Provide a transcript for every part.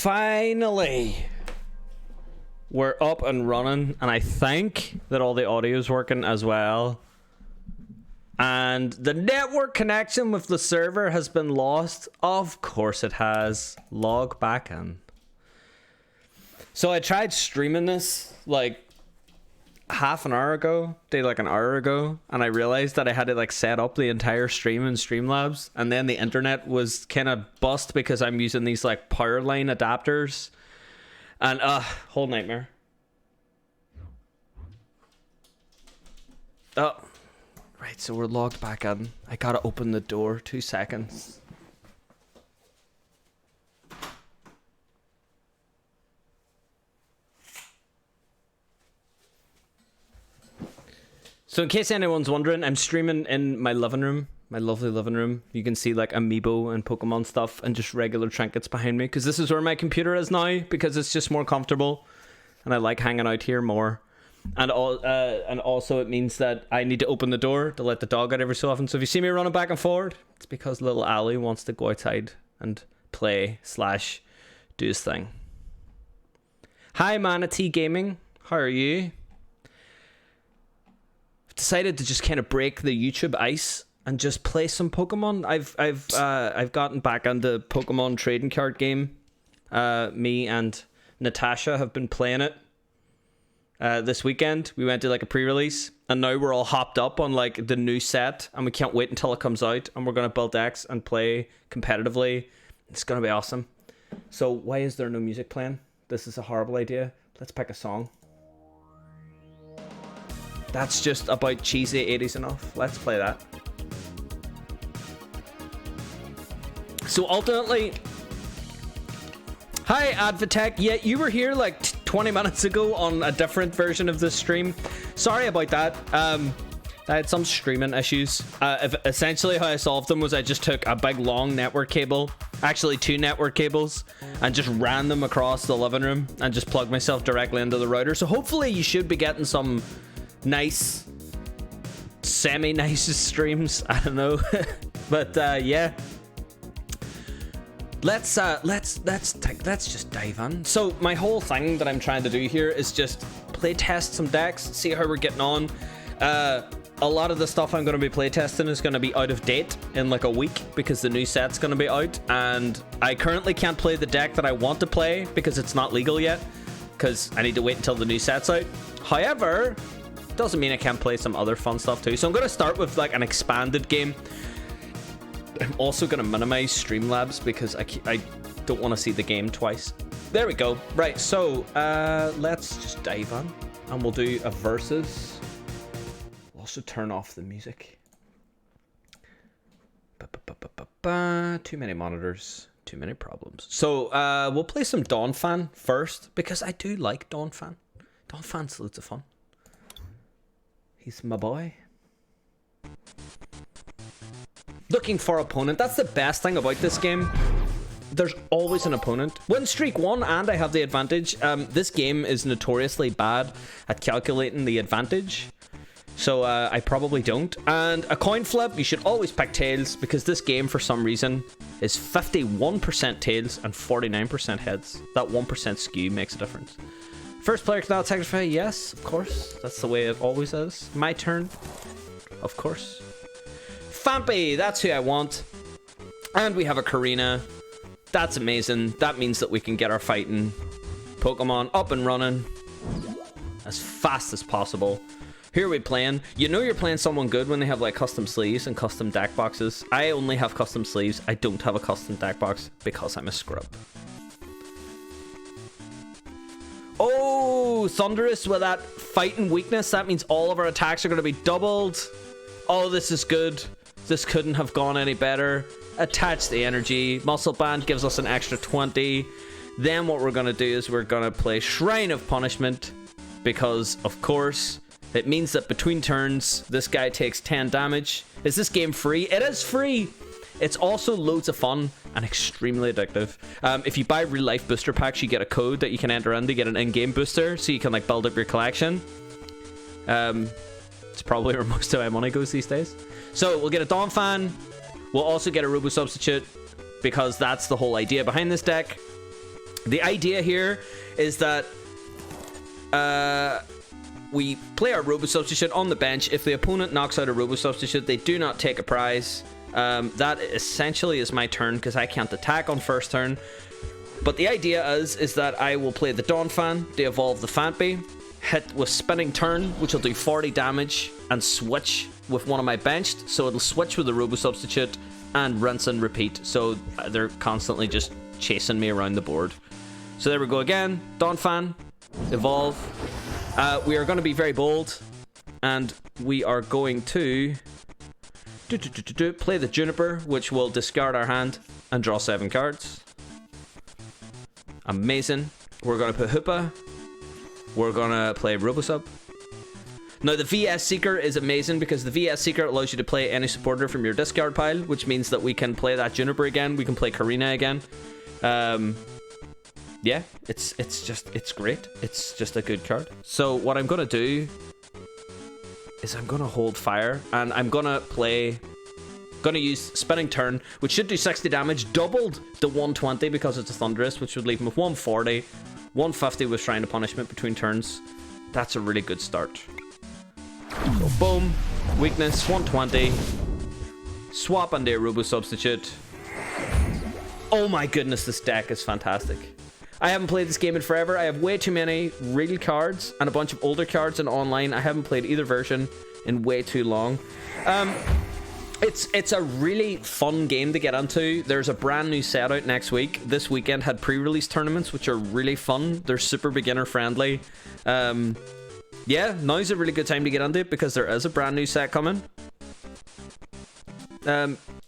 finally, we're up and running, and I think that all the audio is working as well. And the network connection with the server has been lost. Of course it has. Log back in. So I tried streaming this like half an hour ago, like an hour ago, and I realized that I had to like set up the entire stream in Streamlabs, and then the internet was kind of bust because I'm using these like power line adapters, and whole nightmare. Oh, right, so we're logged back in. I gotta open the door. 2 seconds. So in case anyone's wondering, I'm streaming in my living room, my lovely living room. You can see like Amiibo and Pokemon stuff and just regular trinkets behind me, because this is where my computer is now, because it's just more comfortable and I like hanging out here more. And also it means that I need to open the door to let the dog out every so often. So if you see me running back and forward, it's because little Ali wants to go outside and play / do his thing. Hi Manatee Gaming, how are you? Decided to just kind of break the YouTube ice and just play some Pokemon. I've gotten back into Pokemon trading card game. Me and Natasha have been playing it. This weekend we went to like a pre-release, and now we're all hopped up on like the new set, and we can't wait until it comes out, and we're gonna build decks and play competitively. It's gonna be awesome. So why is there no music playing? This is a horrible idea. Let's pick a song. That's just about cheesy 80s enough. Let's play that. So ultimately, hi Advitech. Yeah, you were here like 20 minutes ago on a different version of this stream. Sorry about that. I had some streaming issues. Essentially how I solved them was I just took a big long network cable, actually 2 network cables, and just ran them across the living room and just plugged myself directly into the router. So hopefully you should be getting some nice, semi-nice streams. I don't know. But yeah, let's just dive in. So my whole thing that I'm trying to do here is just play test some decks, see how we're getting on. A lot of the stuff I'm going to be playtesting is going to be out of date in like a week, because the new set's going to be out, and I currently can't play the deck that I want to play because it's not legal yet, because I need to wait until the new set's out. However, doesn't mean I can't play some other fun stuff too. So I'm going to start with like an expanded game. I'm also going to minimize Streamlabs because I don't want to see the game twice. There we go. Right, so let's just dive in, and we'll do a versus. We'll also turn off the music. Too many monitors, too many problems. So we'll play some Donphan first, because I do like Donphan. Donphan's loads of fun. He's my boy. Looking for opponent. That's the best thing about this game. There's always an opponent. Win streak 1, and I have the advantage. This game is notoriously bad at calculating the advantage, so I probably don't. And a coin flip, you should always pick tails, because this game for some reason is 51% tails and 49% heads. That 1% skew makes a difference. First player cannot sacrifice. Yes, of course. That's the way it always is. My turn. Of course. Fampy, that's who I want. And we have a Karina. That's amazing. That means that we can get our fighting Pokemon up and running as fast as possible. Here we playing. You know you're playing someone good when they have like custom sleeves and custom deck boxes. I only have custom sleeves. I don't have a custom deck box because I'm a scrub. Oh, Thunderous with that fighting weakness. That means all of our attacks are going to be doubled. Oh, this is good. This couldn't have gone any better. Attach the energy. Muscle Band gives us an extra 20. Then what we're going to do is we're going to play Shrine of Punishment, because, of course, it means that between turns, this guy takes 10 damage. Is this game free? It is free. It's also loads of fun and extremely addictive. If you buy real life booster packs, you get a code that you can enter in to get an in-game booster, so you can like build up your collection. It's probably where most of my money goes these days. So we'll get a Donphan. We'll also get a Robo Substitute, because that's the whole idea behind this deck. The idea here is that we play our Robo Substitute on the bench. If the opponent knocks out a Robo Substitute, they do not take a prize. That essentially is my turn because I can't attack on first turn. But the idea is that I will play the Donphan to evolve the Phanpy, hit with Spinning Turn, which will do 40 damage, and switch with one of my benched. So it'll switch with the Robo Substitute and rinse and repeat. So they're constantly just chasing me around the board. So there we go again. Donphan, evolve. We are going to be very bold, and we are going to play the Juniper, which will discard our hand and draw 7 cards. Amazing. We're going to put Hoopa. We're going to play Robosub. Now, the VS Seeker is amazing because the VS Seeker allows you to play any supporter from your discard pile, which means that we can play that Juniper again. We can play Karina again. Yeah, it's great. It's just a good card. So what I'm going to do is I'm going to hold fire, and I'm going to use Spinning Turn, which should do 60 damage, doubled the 120 because it's a Thunderous, which would leave him with 140, 150 with Shrine of Punishment between turns. That's a really good start. So boom, weakness, 120, swap into a Robo Substitute. Oh my goodness, this deck is fantastic. I haven't played this game in forever. I have way too many real cards and a bunch of older cards in online. I haven't played either version in way too long. It's a really fun game to get into. There's a brand new set out next week. This weekend had pre-release tournaments, which are really fun. They're super beginner friendly. Yeah, now's a really good time to get into it because there is a brand new set coming.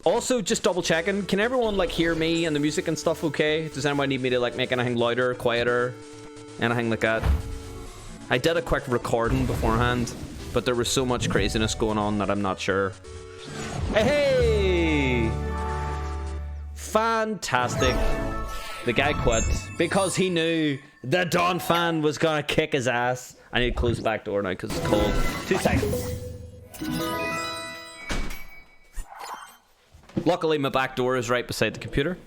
Also, just double checking, can everyone like hear me and the music and stuff okay? Does anyone need me to like make anything louder, quieter, anything like that? I did a quick recording beforehand, but there was so much craziness going on that I'm not sure. Hey! Fantastic. The guy quit because he knew the Donphan was gonna kick his ass. I need to close the back door now because it's cold. 2 seconds. Luckily, my back door is right beside the computer.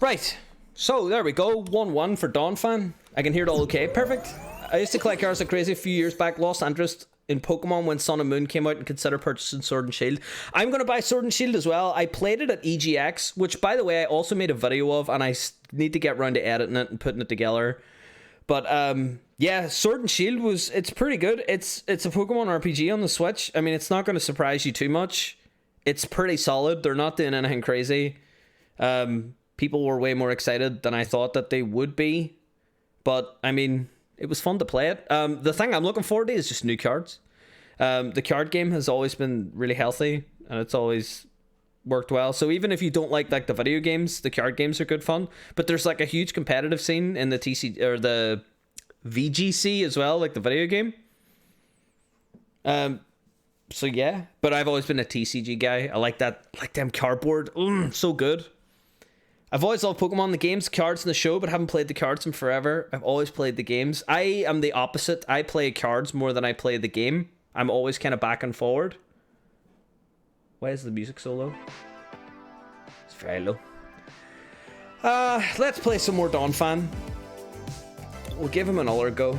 Right. So, there we go. 1-1 for Donphan. I can hear it all okay. Perfect. I used to collect cards like crazy a few years back. Lost interest in Pokemon when Sun and Moon came out and considered purchasing Sword and Shield. I'm going to buy Sword and Shield as well. I played it at EGX, which, by the way, I also made a video of, and I need to get around to editing it and putting it together. But, yeah, Sword and Shield it's pretty good. It's a Pokemon RPG on the Switch. I mean, it's not going to surprise you too much. It's pretty solid. They're not doing anything crazy. People were way more excited than I thought that they would be. But, I mean, it was fun to play it. The thing I'm looking forward to is just new cards. The card game has always been really healthy, and it's always worked well. So even if you don't like the video games, the card games are good fun. But there's like a huge competitive scene in the TC or the VGC as well, like the video game. So yeah, but I've always been a TCG guy. I like that, like them cardboard. So good. I've always loved Pokemon, the games, cards, and the show, but haven't played the cards in forever. I've always played the games. I am the opposite. I play cards more than I play the game. I'm always kind of back and forward. Why is the music so low? It's very low. Let's play some more Donphan. We'll give him another go.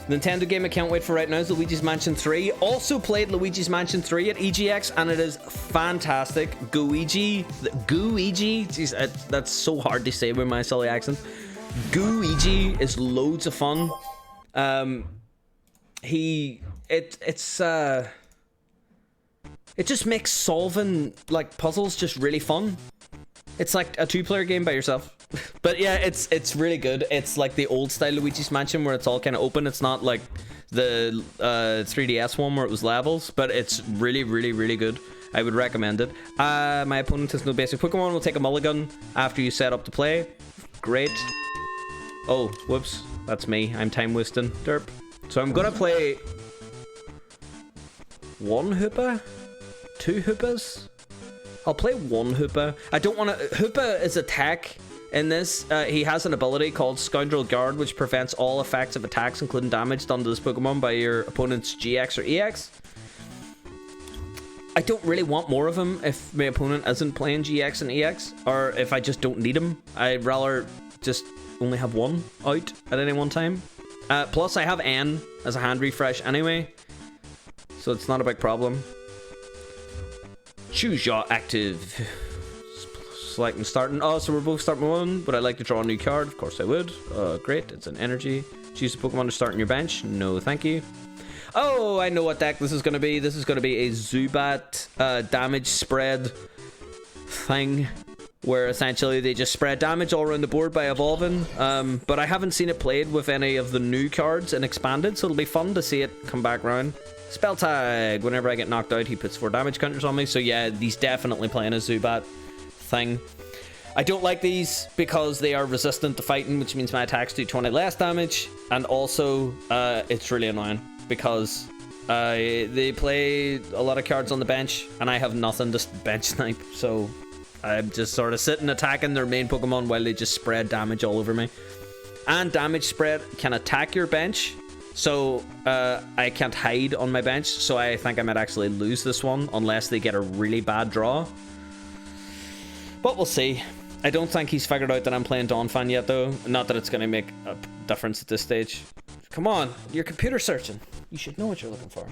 Nintendo game I can't wait for right now is Luigi's Mansion 3. Also played Luigi's Mansion 3 at EGX, and it is fantastic. Gooigi. Jeez, that's so hard to say with my silly accent. Gooigi is loads of fun. It just makes solving like puzzles just really fun. It's like a 2-player game by yourself. But yeah, it's really good. It's like the old style Luigi's Mansion where it's all kind of open. It's not like the 3DS one where it was levels, but it's really, really, really good. I would recommend it. My opponent has no basic Pokemon. We'll take a mulligan after you set up to play. Great. Oh, whoops. That's me. I'm time wasting. Derp. So I'm gonna play 1 Hoopa? 2 Hoopas? I'll play 1 Hoopa. I don't want to... Hoopa is attack in this. He has an ability called Scoundrel Guard, which prevents all effects of attacks, including damage done to this Pokemon by your opponent's GX or EX. I don't really want more of him if my opponent isn't playing GX and EX, or if I just don't need him. I'd rather just only have one out at any one time. Plus, I have N as a hand refresh anyway, so it's not a big problem. Choose your active. Selecting starting. Oh, so we're both starting one. Would I like to draw a new card? Of course I would. Great. It's an energy. Choose a Pokemon to start on your bench. No, thank you. Oh, I know what deck this is going to be. This is going to be a Zubat damage spread thing, where essentially they just spread damage all around the board by evolving. But I haven't seen it played with any of the new cards in Expanded, so it'll be fun to see it come back around. Spell tag. Whenever I get knocked out, he puts 4 damage counters on me. So yeah, he's definitely playing a Zubat thing. I don't like these because they are resistant to fighting, which means my attacks do 20 less damage. And also, it's really annoying because they play a lot of cards on the bench, and I have nothing to bench snipe. So I'm just sort of sitting attacking their main Pokemon while they just spread damage all over me. And damage spread can attack your bench. So I can't hide on my bench, so I think I might actually lose this one unless they get a really bad draw. But we'll see. I don't think he's figured out that I'm playing Donphan yet, though. Not that it's going to make a difference at this stage. Come on, you're computer searching. You should know what you're looking for.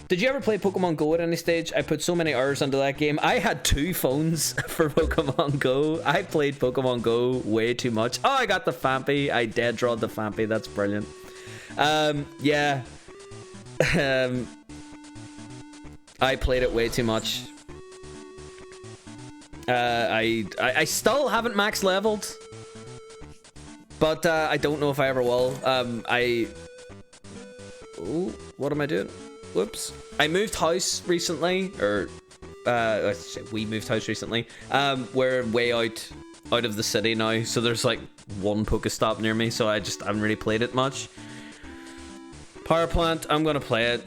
Did you ever play Pokemon Go at any stage? I put so many hours into that game. I had 2 phones for Pokemon Go. I played Pokemon Go way too much. Oh, I got the Phanpy. I dead drawed the Phanpy. That's brilliant. Yeah. I played it way too much. I still haven't max leveled, but I don't know if I ever will. Ooh, what am I doing? Whoops. I moved house recently, or we moved house recently. We're way out of the city now, so there's like 1 Pokestop near me, so I haven't really played it much. Power plant, I'm gonna play it.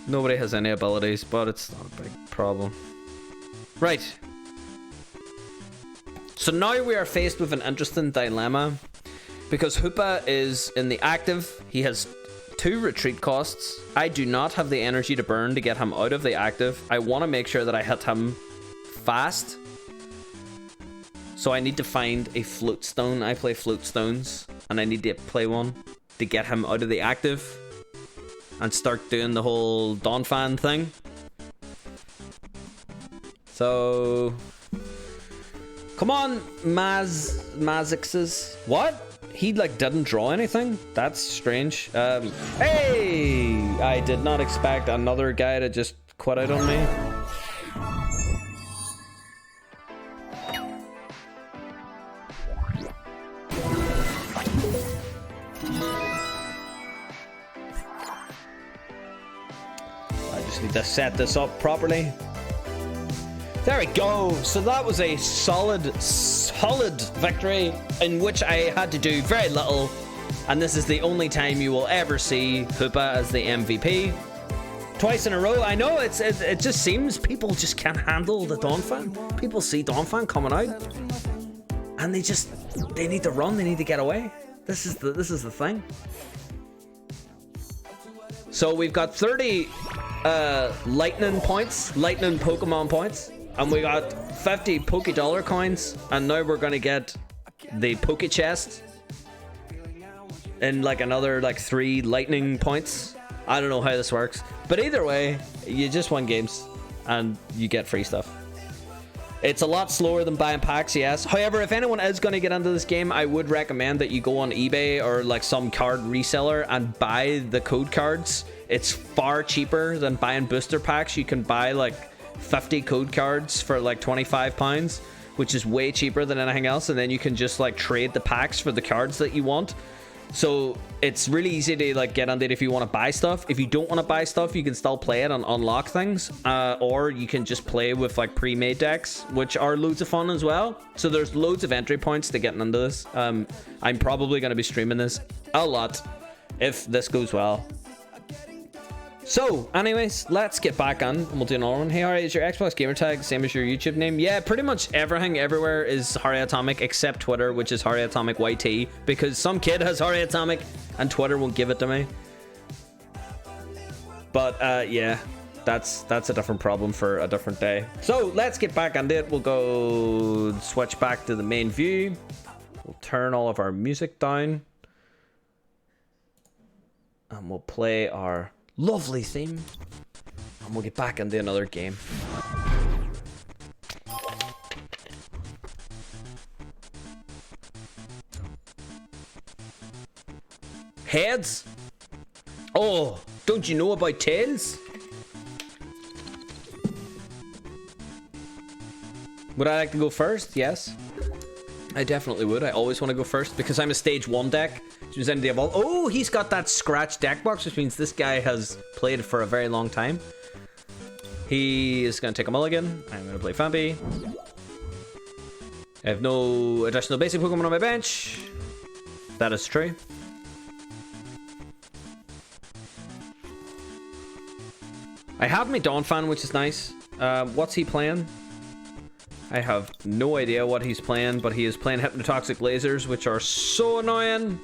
Nobody has any abilities, but it's not a big problem. Right. So now we are faced with an interesting dilemma, because Hoopa is in the active. He has 2 retreat costs. I do not have the energy to burn to get him out of the active. I want to make sure that I hit him fast. So I need to find a float stone. I play float stones, and I need to play one to get him out of the active and start doing the whole Donphan thing. So come on, Mazixes. What? He like didn't draw anything? That's strange. Hey! I did not expect another guy to just quit out on me. I just need to set this up properly. There we go. So that was a solid victory in which I had to do very little, and this is the only time you will ever see Hoopa as the MVP. Twice in a row. I know it just seems people just can't handle the Donphan. People see Donphan coming out, and they need to run. They need to get away. This is the thing. So we've got 30 lightning Pokemon points. And we got 50 Poké-Dollar coins, and now we're gonna get the Poké Chest in like another like 3 lightning points. I don't know how this works, but either way, you just win games and you get free stuff. It's a lot slower than buying packs, yes. However, if anyone is gonna get into this game, I would recommend that you go on eBay or like some card reseller and buy the code cards. It's far cheaper than buying booster packs. You can buy like 50 code cards for like £25, which is way cheaper than anything else, and then you can just like trade the packs for the cards that you want. So it's really easy to like get on it if you want to buy stuff. If you don't want to buy stuff, you can still play it and unlock things, or you can just play with like pre-made decks, which are loads of fun as well. So there's loads of entry points to getting into this. I'm probably going to be streaming this a lot if this goes well. So, anyways, let's get back on and we'll do another one. Hey, Harry, is your Xbox gamer tag same as your YouTube name? Yeah, pretty much everything everywhere is Harry Atomic except Twitter, which is Harry Atomic YT, because some kid has Harry Atomic and Twitter won't give it to me. But, yeah. that's a different problem for a different day. So let's get back on it. We'll go switch back to the main view. We'll turn all of our music down. And we'll play our lovely theme. And we'll get back into another game. Heads? Oh, don't you know about tails? Would I like to go first? Yes. I definitely would. I always want to go first because I'm a stage 1 deck. Which means anything evolve. Oh, he's got that scratch deck box, which means this guy has played it for a very long time. He is going to take a mulligan. I'm going to play Famby. I have no additional basic Pokemon on my bench. That is true. I have my Donphan, which is nice. What's he playing? I have no idea what he's playing, but he is playing Hypnotoxic Lasers, which are so annoying.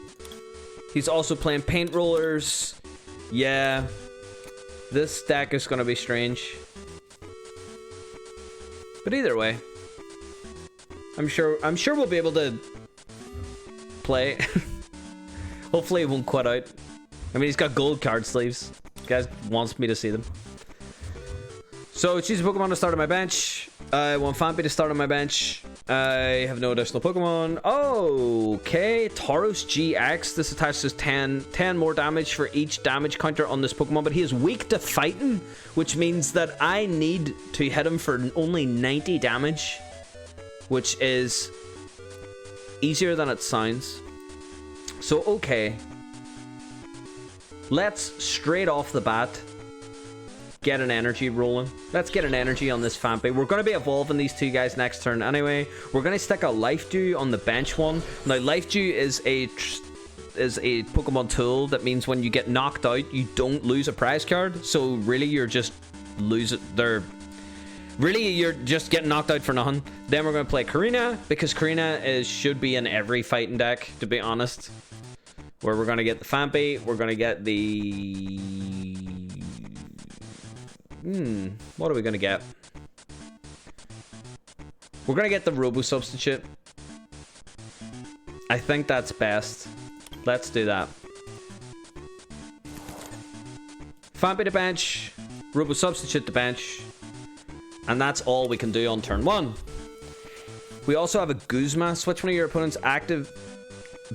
He's also playing Paint Rollers. Yeah. This deck is going to be strange. But either way, I'm sure we'll be able to play. Hopefully he won't quit out. I mean, he's got gold card sleeves. This guy wants me to see them. So choose a Pokemon to start on my bench. I want Famby to start on my bench. I have no additional Pokemon. Okay, Tauros GX. This attaches 10 more damage for each damage counter on this Pokemon, but he is weak to fighting, which means that I need to hit him for only 90 damage, which is easier than it sounds. So, okay. Let's straight off the bat get an energy rolling. Let's get an energy on this Famby. We're going to be evolving these two guys next turn anyway. We're going to stick a Life Dew on the bench one. Now, Life Dew is a Pokemon tool that means when you get knocked out, you don't lose a prize card. So really, you're just you're just getting knocked out for nothing. Then we're going to play Karina because Karina should be in every fighting deck, to be honest. Where we're going to get the Famby. We're going to get the... what are we going to get? We're going to get the Robo Substitute. I think that's best. Let's do that. Famby to bench. Robo Substitute to bench. And that's all we can do on turn 1. We also have a Guzma. Switch one of your opponent's active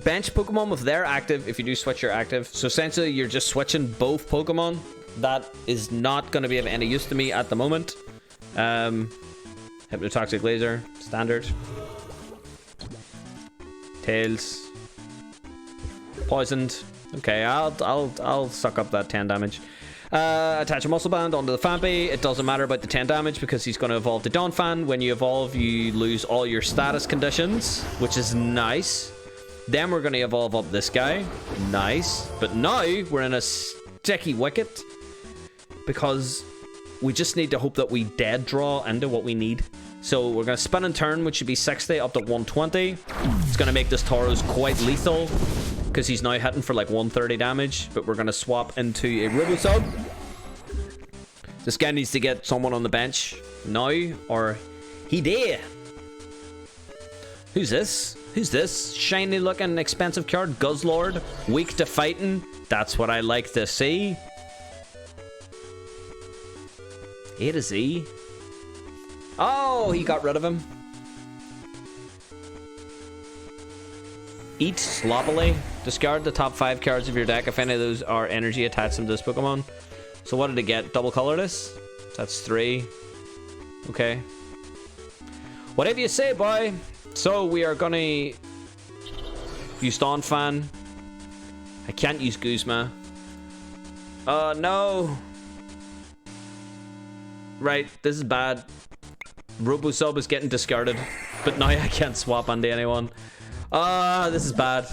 bench Pokemon with their active if you do switch your active. So essentially you're just switching both Pokemon. That is not going to be of any use to me at the moment. Hypnotoxic Laser, standard. Tails. Poisoned. Okay, I'll suck up that 10 damage. Attach a Muscle Band onto the Famby. It doesn't matter about the 10 damage because he's going to evolve to Donphan. When you evolve, you lose all your status conditions, which is nice. Then we're going to evolve up this guy. Nice. But now we're in a sticky wicket because we just need to hope that we dead draw into what we need. So we're going to spin and turn, which should be 60 up to 120. It's going to make this Tauros quite lethal because he's now hitting for like 130 damage. But we're going to swap into a Robosub. This guy needs to get someone on the bench now, or he did. Who's this? Who's this? Shiny looking expensive card. Guzzlord. Weak to fighting. That's what I like to see. A to Z. Oh, he got rid of him. Eat sloppily. Discard the top 5 cards of your deck. If any of those are energy, attach them to this Pokemon. So what did it get? Double colorless? That's 3. Okay. Whatever you say, boy. So we are gonna use Donphan. I can't use Guzma. No. Right, this is bad. Robosub is getting discarded, but now I can't swap onto anyone. This is bad.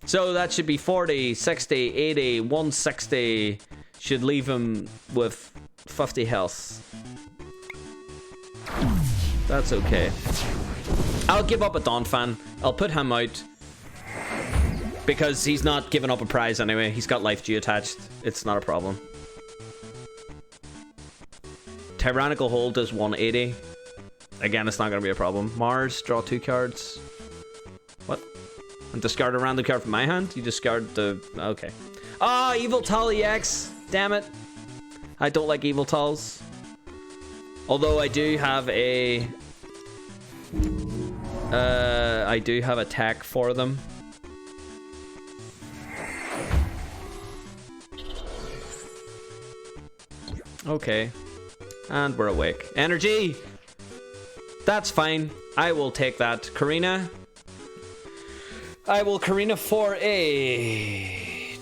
So that should be 40, 60, 80, 160. Should leave him with 50 health. That's okay. I'll give up a Donphan. I'll put him out because he's not giving up a prize anyway. He's got Life G attached. It's not a problem. Tyrannical Hold does 180. Again, it's not going to be a problem. Mars, draw 2 cards. What? And discard a random card from my hand? You discard the... Okay. Ah, Yveltal EX! Damn it. I don't like Yveltals. Although I do have a... I do have a tech for them. Okay. And we're awake. Energy! That's fine. I will take that. Karina. I will Karina for a...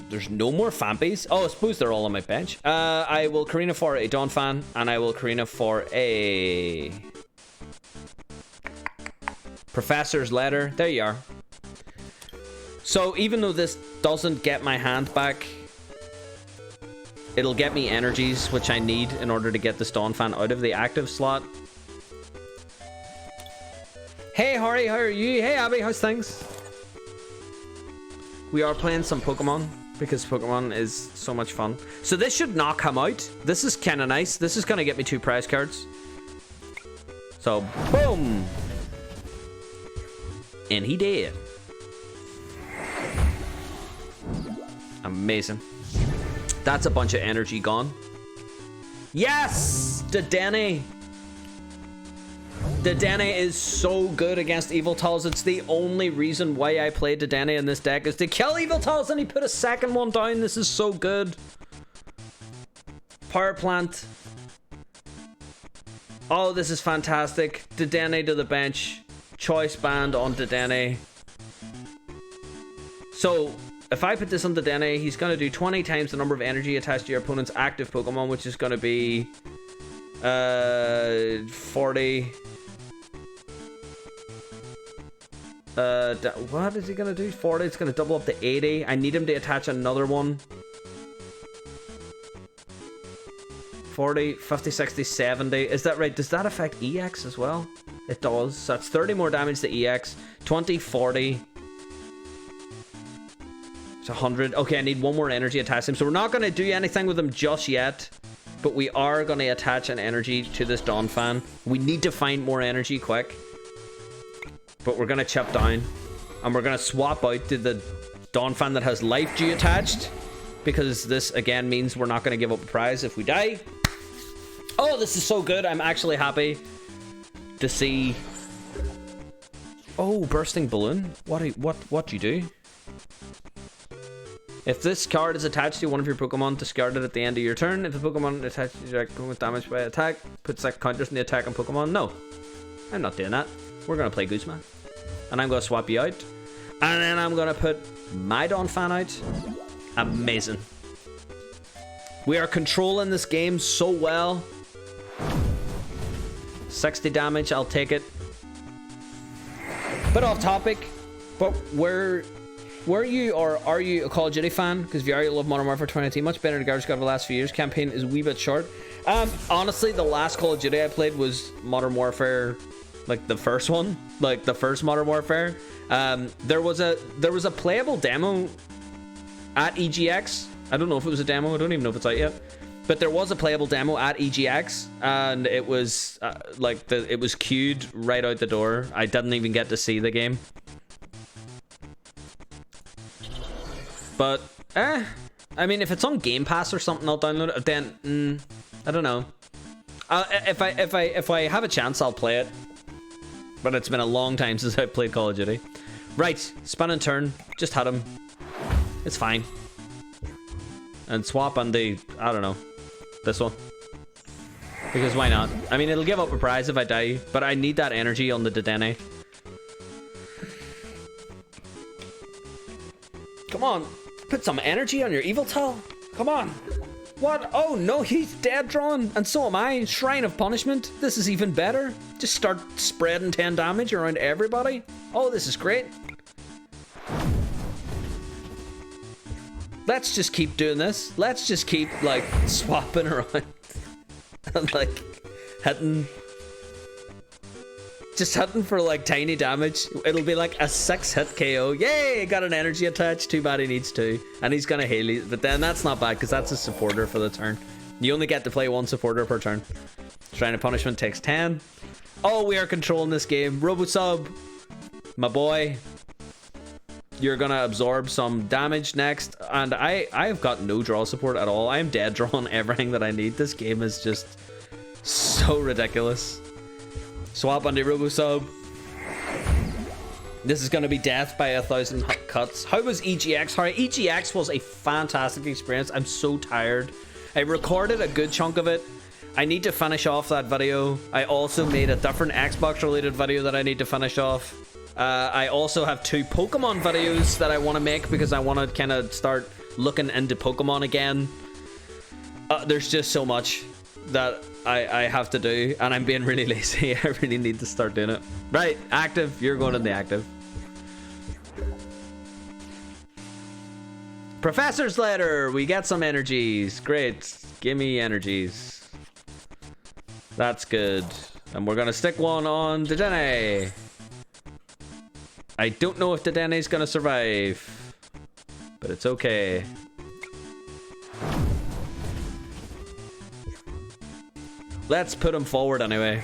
There's no more Fampies. Oh, I suppose they're all on my bench. I will Karina for a Donphan, and I will Karina for a... Professor's Letter. There you are. So even though this doesn't get my hand back, it'll get me energies, which I need in order to get this Donphan out of the active slot. Hey, Harry, how are you? Hey, Abby, how's things? We are playing some Pokemon, because Pokemon is so much fun. So this should not come out. This is kind of nice. This is going to get me 2 prize cards. So, boom! And he did. Amazing. That's a bunch of energy gone. Yes! Dedenne! Dedenne is so good against Yveltals. It's the only reason why I played Dedenne in this deck is to kill Yveltals, and he put a second one down. This is so good. Power Plant. Oh, this is fantastic. Dedenne to the bench. Choice Band on Dedenne. So, if I put this on Dedenne, he's going to do 20 times the number of energy attached to your opponent's active Pokemon, which is going to be 40. What is he going to do? 40. It's going to double up to 80. I need him to attach another one. 40, 50, 60, 70. Is that right? Does that affect EX as well? It does. So that's 30 more damage to EX. 20, 40. It's 100. Okay, I need one more energy attached to him. So we're not going to do anything with him just yet. But we are going to attach an energy to this Donphan. We need to find more energy quick. But we're going to chip down. And we're going to swap out to the Donphan that has Life Dew attached. Because this, again, means we're not going to give up a prize if we die. Oh, this is so good. I'm actually happy to see... Oh, Bursting Balloon. What do you do? If this card is attached to one of your Pokemon, discard it at the end of your turn. If the Pokemon attached to your Pokemon with damage by attack, put 6 counters in the attack on Pokemon. No, I'm not doing that. We're going to play Guzma. And I'm going to swap you out. And then I'm going to put my Donphan out. Amazing. We are controlling this game so well. 60 damage, I'll take it. Bit off topic, but were you or are you a Call of Duty fan? Because if you are, you love Modern Warfare 2019. Much better than Garage God of the last few years. Campaign is a wee bit short. Honestly, the last Call of Duty I played was Modern Warfare, like the first one, like the first Modern Warfare. There was a playable demo at EGX. I don't know if it was a demo. I don't even know if it's out yet. But there was a playable demo at EGX, and it was it was queued right out the door. I didn't even get to see the game. But I mean, if it's on Game Pass or something, I'll download it. Then I don't know. If I have a chance, I'll play it. But it's been a long time since I've played Call of Duty. Right, spin and turn. Just had him. It's fine. And swap on the, I don't know, this one. Because why not? I mean, it'll give up a prize if I die, but I need that energy on the Dedenne. Come on, put some energy on your Yveltal. Come on. What? Oh no, he's dead drawn, and so am I. Shrine of Punishment. This is even better. Just start spreading 10 damage around everybody. Oh, this is great. Let's just keep doing this. Let's just keep, like, swapping around. And, like, hitting. just hitting for like tiny damage. It'll be like a 6-hit KO. Yay, got an energy attached. Too bad he needs 2. And he's gonna heal you. But then that's not bad because that's a supporter for the turn. You only get to play 1 supporter per turn. Shrine of Punishment takes 10. Oh, we are controlling this game. Robosub, my boy. You're gonna absorb some damage next. And I have got no draw support at all. I'm dead drawing everything that I need. This game is just so ridiculous. Swap onto Robosub. This is going to be death by 1,000 cuts. How was EGX? Harry, EGX was a fantastic experience. I'm so tired. I recorded a good chunk of it. I need to finish off that video. I also made a different Xbox related video that I need to finish off. I also have 2 Pokemon videos that I want to make because I want to kind of start looking into Pokemon again. There's just so much that I have to do, and I'm being really lazy. I really need to start doing it. Right, active. You're going in the active. Professor's letter. We get some energies. Great. Give me energies. That's good. And we're gonna stick one on Dedenne. I don't know if Dedenne's gonna survive, but it's okay. Let's put him forward anyway,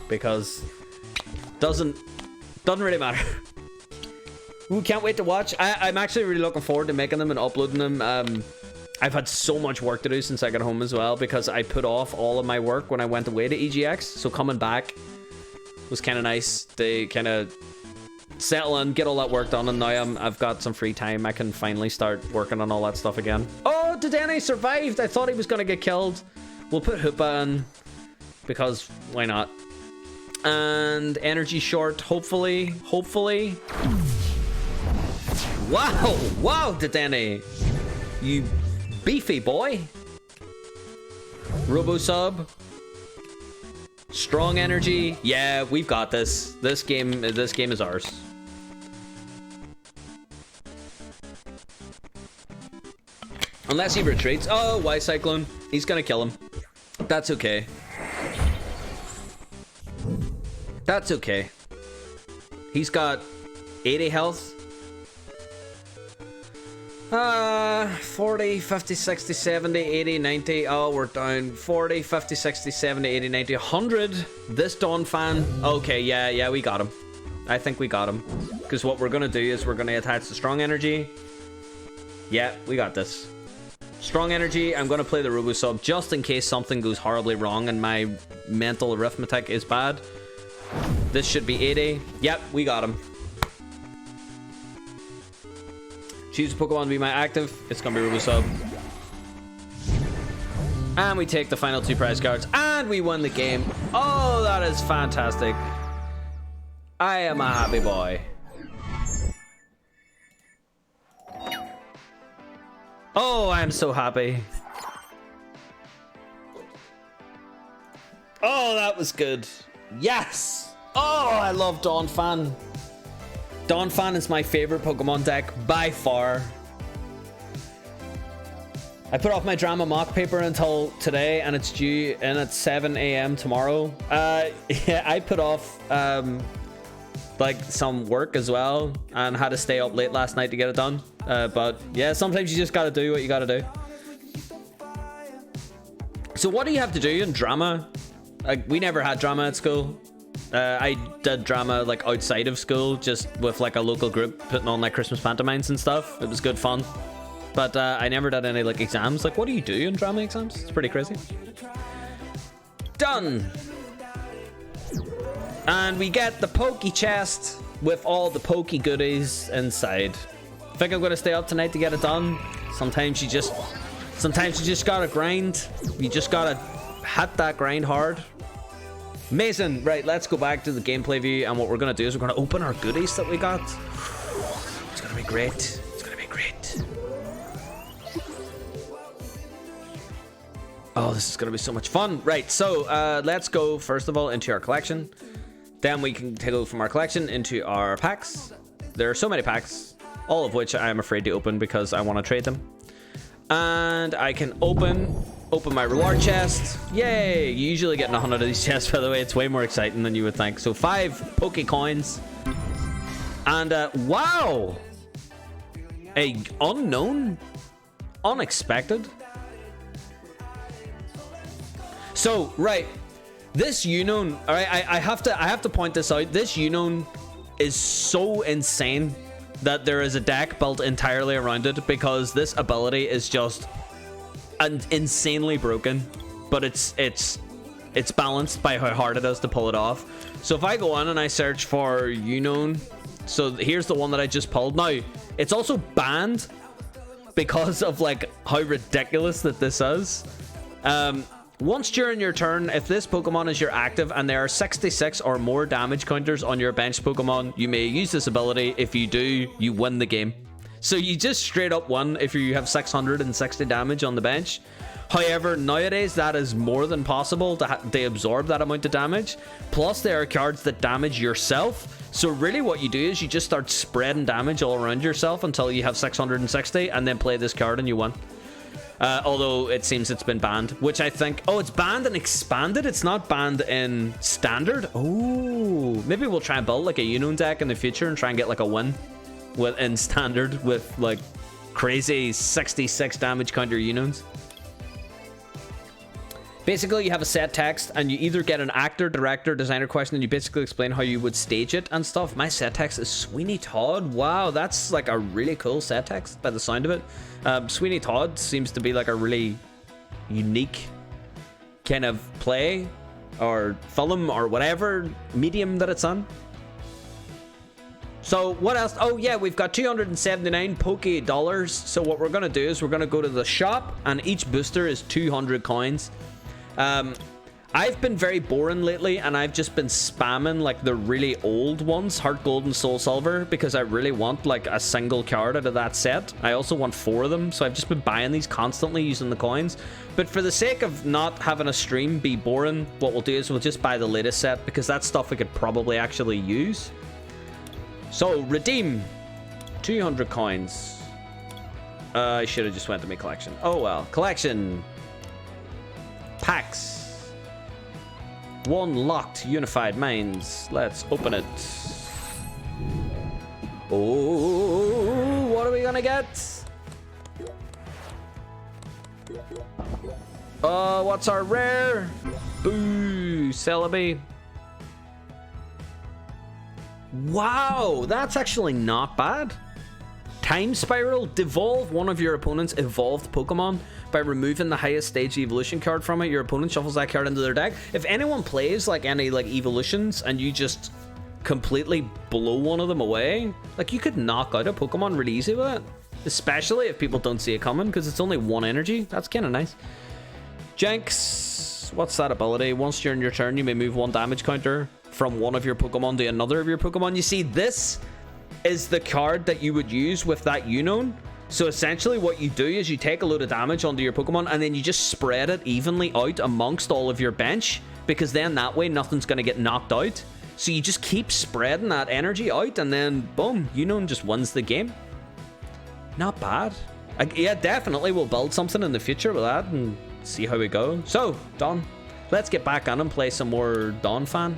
because doesn't really matter. Ooh, can't wait to watch. I'm actually really looking forward to making them and uploading them. I've had so much work to do since I got home as well, because I put off all of my work when I went away to EGX. So coming back was kind of nice. They kind of settle in, get all that work done, and now I've got some free time. I can finally start working on all that stuff again. Oh, Dedenne survived. I thought he was gonna get killed. We'll put Hoopa in, because why not? And energy short, hopefully. Wow, Dedenne. You beefy boy. Robosub. Strong energy. Yeah, we've got this. This game is ours. Unless he retreats. Oh, Y-Cyclone. He's gonna kill him. That's okay. That's okay. He's got 80 health. 40, 50, 60, 70, 80, 90. Oh, we're down. 40, 50, 60, 70, 80, 90, 100. This Donphan. Okay, yeah, we got him. I think we got him. Because what we're going to do is we're going to attach the strong energy. Yeah, we got this. Strong energy. I'm going to play the Robosub just in case something goes horribly wrong and my mental arithmetic is bad. This should be 80. Yep, we got him. Choose a Pokemon to be my active. It's gonna be Robosub. And we take the final 2 prize cards. And we won the game. Oh, that is fantastic. I am a happy boy. Oh, I am so happy. Oh, that was good. Yes. Oh, I love Donphan. Donphan is my favorite Pokemon deck by far. I put off my drama mock paper until today, and it's due in at 7 a.m. tomorrow. Yeah, I put off like some work as well, and had to stay up late last night to get it done. But yeah, sometimes you just gotta do what you gotta do. So what do you have to do in drama? We never had drama at school. I did drama like outside of school, just with like a local group putting on like Christmas pantomimes and stuff. It was good fun, but I never did any like exams. Like, what do you do in drama exams? It's pretty crazy. Done. And we get the Poke chest with all the Poke goodies inside. I think I'm gonna stay up tonight to get it done. Sometimes you just gotta grind. You just gotta hit that grind hard. Amazing. Right, let's go back to the gameplay view, and what we're gonna do is we're gonna open our goodies that we got. It's gonna be great. It's gonna be great. Oh, this is gonna be so much fun. Right, so let's go first of all into our collection. Then we can go from our collection into our packs. There are so many packs, all of which I am afraid to open because I want to trade them. And I can open Open my reward chest. Yay! You usually get 100 of these chests, by the way. It's way more exciting than you would think. So 5 Poke Coins. And, wow! A unknown? Unexpected? So, right. This Unown, alright, I have to point this out. This Unown is so insane that there is a deck built entirely around it, because this ability is just insanely broken, but it's balanced by how hard it is to pull it off. So if I go on and I search for Unown, so here's the one that I just pulled. Now, it's also banned because of like how ridiculous that this is. Once during your turn, if this Pokemon is your active and there are 66 or more damage counters on your bench Pokemon, you may use this ability. If you do, you win the game. So you just straight up win if you have 660 damage on the bench. However, nowadays that is more than possible to absorb that amount of damage. Plus, there are cards that damage yourself. So really what you do is you just start spreading damage all around yourself until you have 660 and then play this card and you win. Although it seems it's been banned, which I think... Oh, it's banned and expanded? It's not banned in standard? Oh, maybe we'll try and build like a Unown deck in the future and try and get like a win in standard with like crazy 66 damage counter Unowns. Basically, you have a set text and you either get an actor, director, designer question and you basically explain how you would stage it and stuff. My set text is Sweeney Todd. Wow, that's like a really cool set text by the sound of it. Sweeney Todd seems to be like a really unique kind of play or film or whatever medium that it's on. So what else? Oh yeah, we've got 279 Poke Dollars. So what we're going to do is we're going to go to the shop and each booster is 200 coins. I've been very boring lately and I've just been spamming like the really old ones, Heart Gold and Soul Silver, because I really want like a single card out of that set. I also want 4 of them, so I've just been buying these constantly using the coins. But for the sake of not having a stream be boring, what we'll do is we'll just buy the latest set, because that's stuff we could probably actually use. So redeem 200 coins. I should have just went to my collection. Oh well, collection. Packs. 1 locked Unified Minds. Let's open it. Oh, what are we gonna get? What's our rare? Boo, Celebi. Wow, that's actually not bad. Time Spiral. Devolve one of your opponent's evolved Pokemon by removing the highest stage evolution card from it. Your opponent shuffles that card into their deck. If anyone plays like any like evolutions and you just completely blow one of them away, like you could knock out a Pokemon really easy with it. Especially if people don't see it coming, because it's only 1 energy. That's kind of nice. Jenks. What's that ability? Once during your turn, you may move 1 damage counter from one of your Pokemon to another of your Pokemon. You see, this is the card that you would use with that Unown. So essentially what you do is you take a load of damage onto your Pokemon and then you just spread it evenly out amongst all of your bench, because then that way nothing's going to get knocked out. So you just keep spreading that energy out and then boom, Unown just wins the game. Not bad. Yeah, definitely we'll build something in the future with that and see how we go. So, Dawn. Let's get back on and play some more Donphan.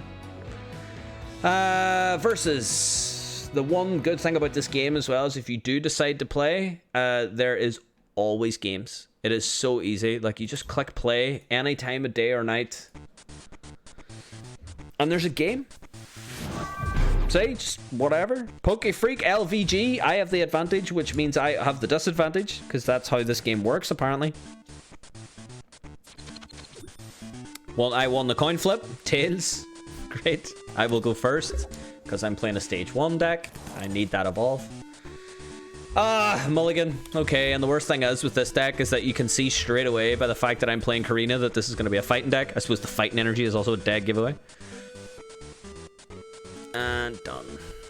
Versus... The one good thing about this game as well is if you do decide to play, there is always games. It is so easy. Like, you just click play any time of day or night. And there's a game. Say, just whatever. Poke Freak LVG. I have the advantage, which means I have the disadvantage, because that's how this game works, apparently. Well, I won the coin flip. Tails. Great. I will go first, because I'm playing a stage 1 deck. I need that evolve. Mulligan. Okay, and the worst thing is with this deck is that you can see straight away by the fact that I'm playing Karina that this is going to be a fighting deck. I suppose the fighting energy is also a dead giveaway. And done.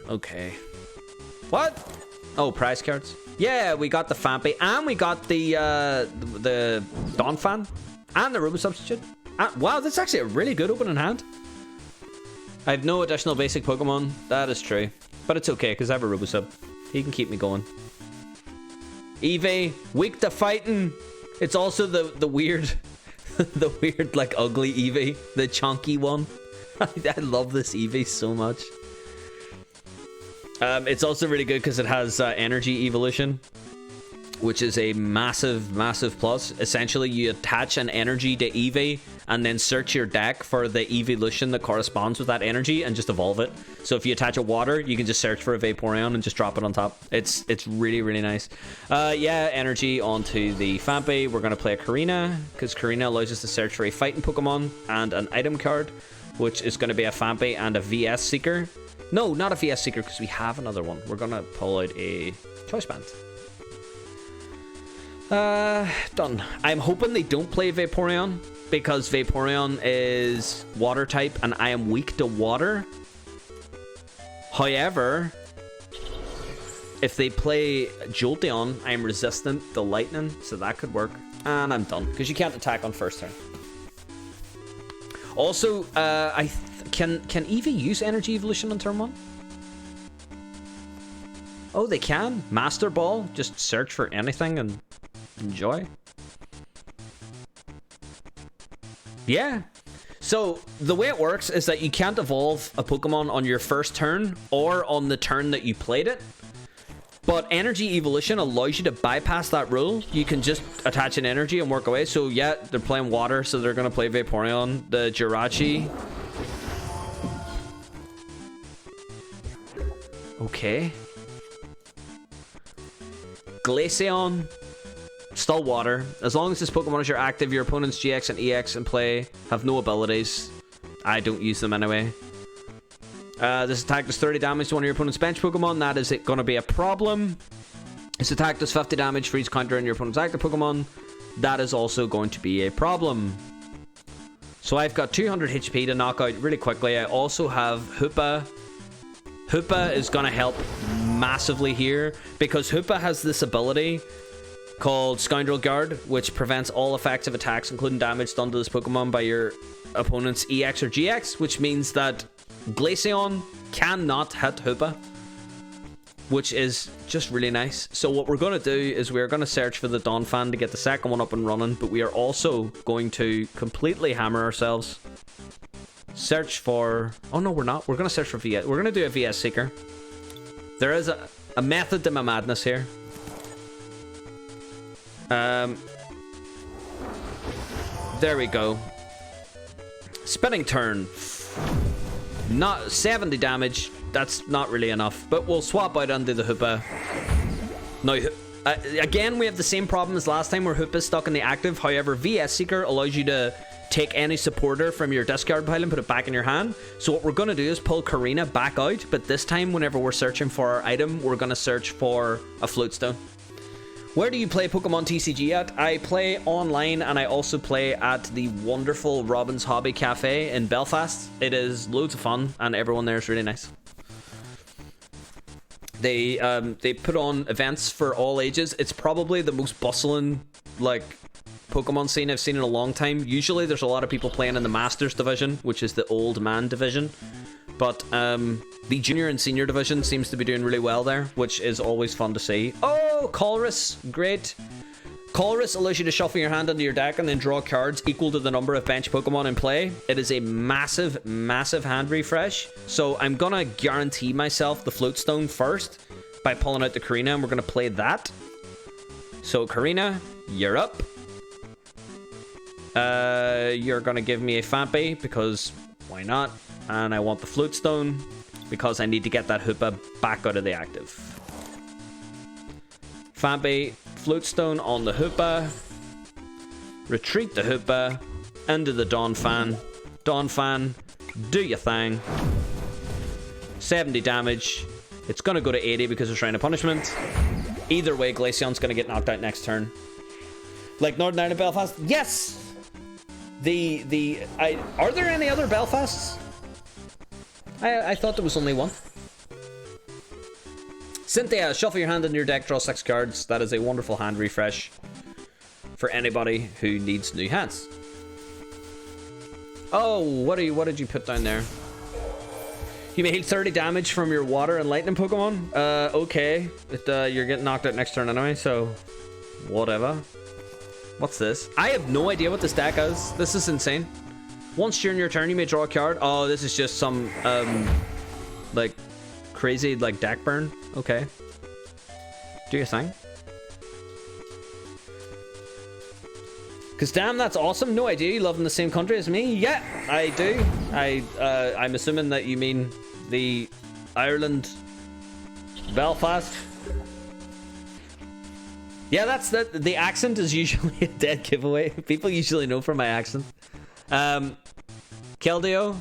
Okay. What? Oh, prize cards. Yeah, we got the Fampi, and we got the Donphan, and the Robo Substitute. Wow, that's actually a really good opening hand. I have no additional basic Pokemon. That is true. But it's okay, because I have a Robosub. He can keep me going. Eevee, weak to fighting. It's also the weird The weird, like, ugly Eevee. The chunky one. I love this Eevee so much. It's also really good because it has energy evolution, which is a massive, massive plus. Essentially, you attach an energy to Eevee and then search your deck for the evolution that corresponds with that energy and just evolve it. So if you attach a water, you can just search for a Vaporeon and just drop it on top. It's really, really nice. Yeah, energy onto the Fampe. We're going to play a Karina because Karina allows us to search for a fighting Pokemon and an item card, which is going to be a Fampe and a VS Seeker. No, not a VS Seeker because we have another one. We're going to pull out a Choice Band. Done. I'm hoping they don't play Vaporeon because Vaporeon is water type and I am weak to water. However, if they play Jolteon, I am resistant to lightning, so that could work. And I'm done because you can't attack on first turn. Also, can Eevee use energy evolution on turn 1? Oh, they can. Master Ball. Just search for anything and enjoy. Yeah. So the way it works is that you can't evolve a Pokemon on your first turn or on the turn that you played it. But energy evolution allows you to bypass that rule. You can just attach an energy and work away. So yeah, they're playing water, so they're going to play Vaporeon. The Jirachi. Okay. Glaceon. Still water. As long as this Pokemon is your active, your opponent's GX and EX in play have no abilities. I don't use them anyway. This attack does 30 damage to one of your opponent's bench Pokemon. That is going to be a problem. This attack does 50 damage for each counter in your opponent's active Pokemon. That is also going to be a problem. So I've got 200 HP to knock out really quickly. I also have Hoopa. Hoopa is going to help massively here because Hoopa has this ability called Scoundrel Guard, which prevents all effective attacks, including damage done to this Pokemon by your opponent's EX or GX, which means that Glaceon cannot hit Hoopa, which is just really nice. So what we're going to do is we're going to search for the Donphan to get the second one up and running, but we are also going to completely hammer ourselves. Search for... Oh no, we're not. We're going to search for VS. We're going to do a VS Seeker. There is a method to my madness here. There we go. Spinning turn. Not 70 damage. That's not really enough, but we'll swap out onto the Hoopa. Now, again, we have the same problem as last time where Hoopa's stuck in the active. However, VS Seeker allows you to take any supporter from your discard pile and put it back in your hand. So what we're going to do is pull Karina back out, but this time, whenever we're searching for our item, we're going to search for a Floatstone. Where do you play Pokemon TCG at? I play online and I also play at the wonderful Robin's Hobby Cafe in Belfast. It is loads of fun and everyone there is really nice. They put on events for all ages. It's probably the most bustling like Pokemon scene I've seen in a long time. Usually there's a lot of people playing in the Masters division, which is the old man division. But the junior and senior division seems to be doing really well there, which is always fun to see. Oh, Colress, great. Colress allows you to shuffle your hand into your deck and then draw cards equal to the number of bench Pokemon in play. It is a massive, massive hand refresh. So I'm going to guarantee myself the Floatstone first by pulling out the Karina, and we're going to play that. So Karina, you're up. You're going to give me a Fampe because why not? And I want the Floatstone because I need to get that Hoopa back out of the active. Fampe, Floatstone on the Hoopa. Retreat the Hoopa into the Donphan. Donphan, do your thing. 70 damage. It's going to go to 80 because of Shrine of Punishment. Either way, Glaceon's going to get knocked out next turn. Like Northern Ireland Belfast? Yes! Are there any other Belfasts? I thought there was only one. Cynthia, shuffle your hand into your deck, draw 6 cards. That is a wonderful hand refresh for anybody who needs new hands. Oh, what did you put down there? You may heal 30 damage from your water and lightning Pokemon. Okay. You're getting knocked out next turn anyway, so whatever. What's this? I have no idea what this deck is. This is insane. Once during your turn, you may draw a card. Oh, this is just some, like, crazy, like, deck burn. Okay. Do your thing. Because damn, that's awesome. No idea you live in the same country as me. Yeah, I do. I'm assuming that you mean the Ireland Belfast. Yeah, that's the accent is usually a dead giveaway. People usually know from my accent. Keldeo.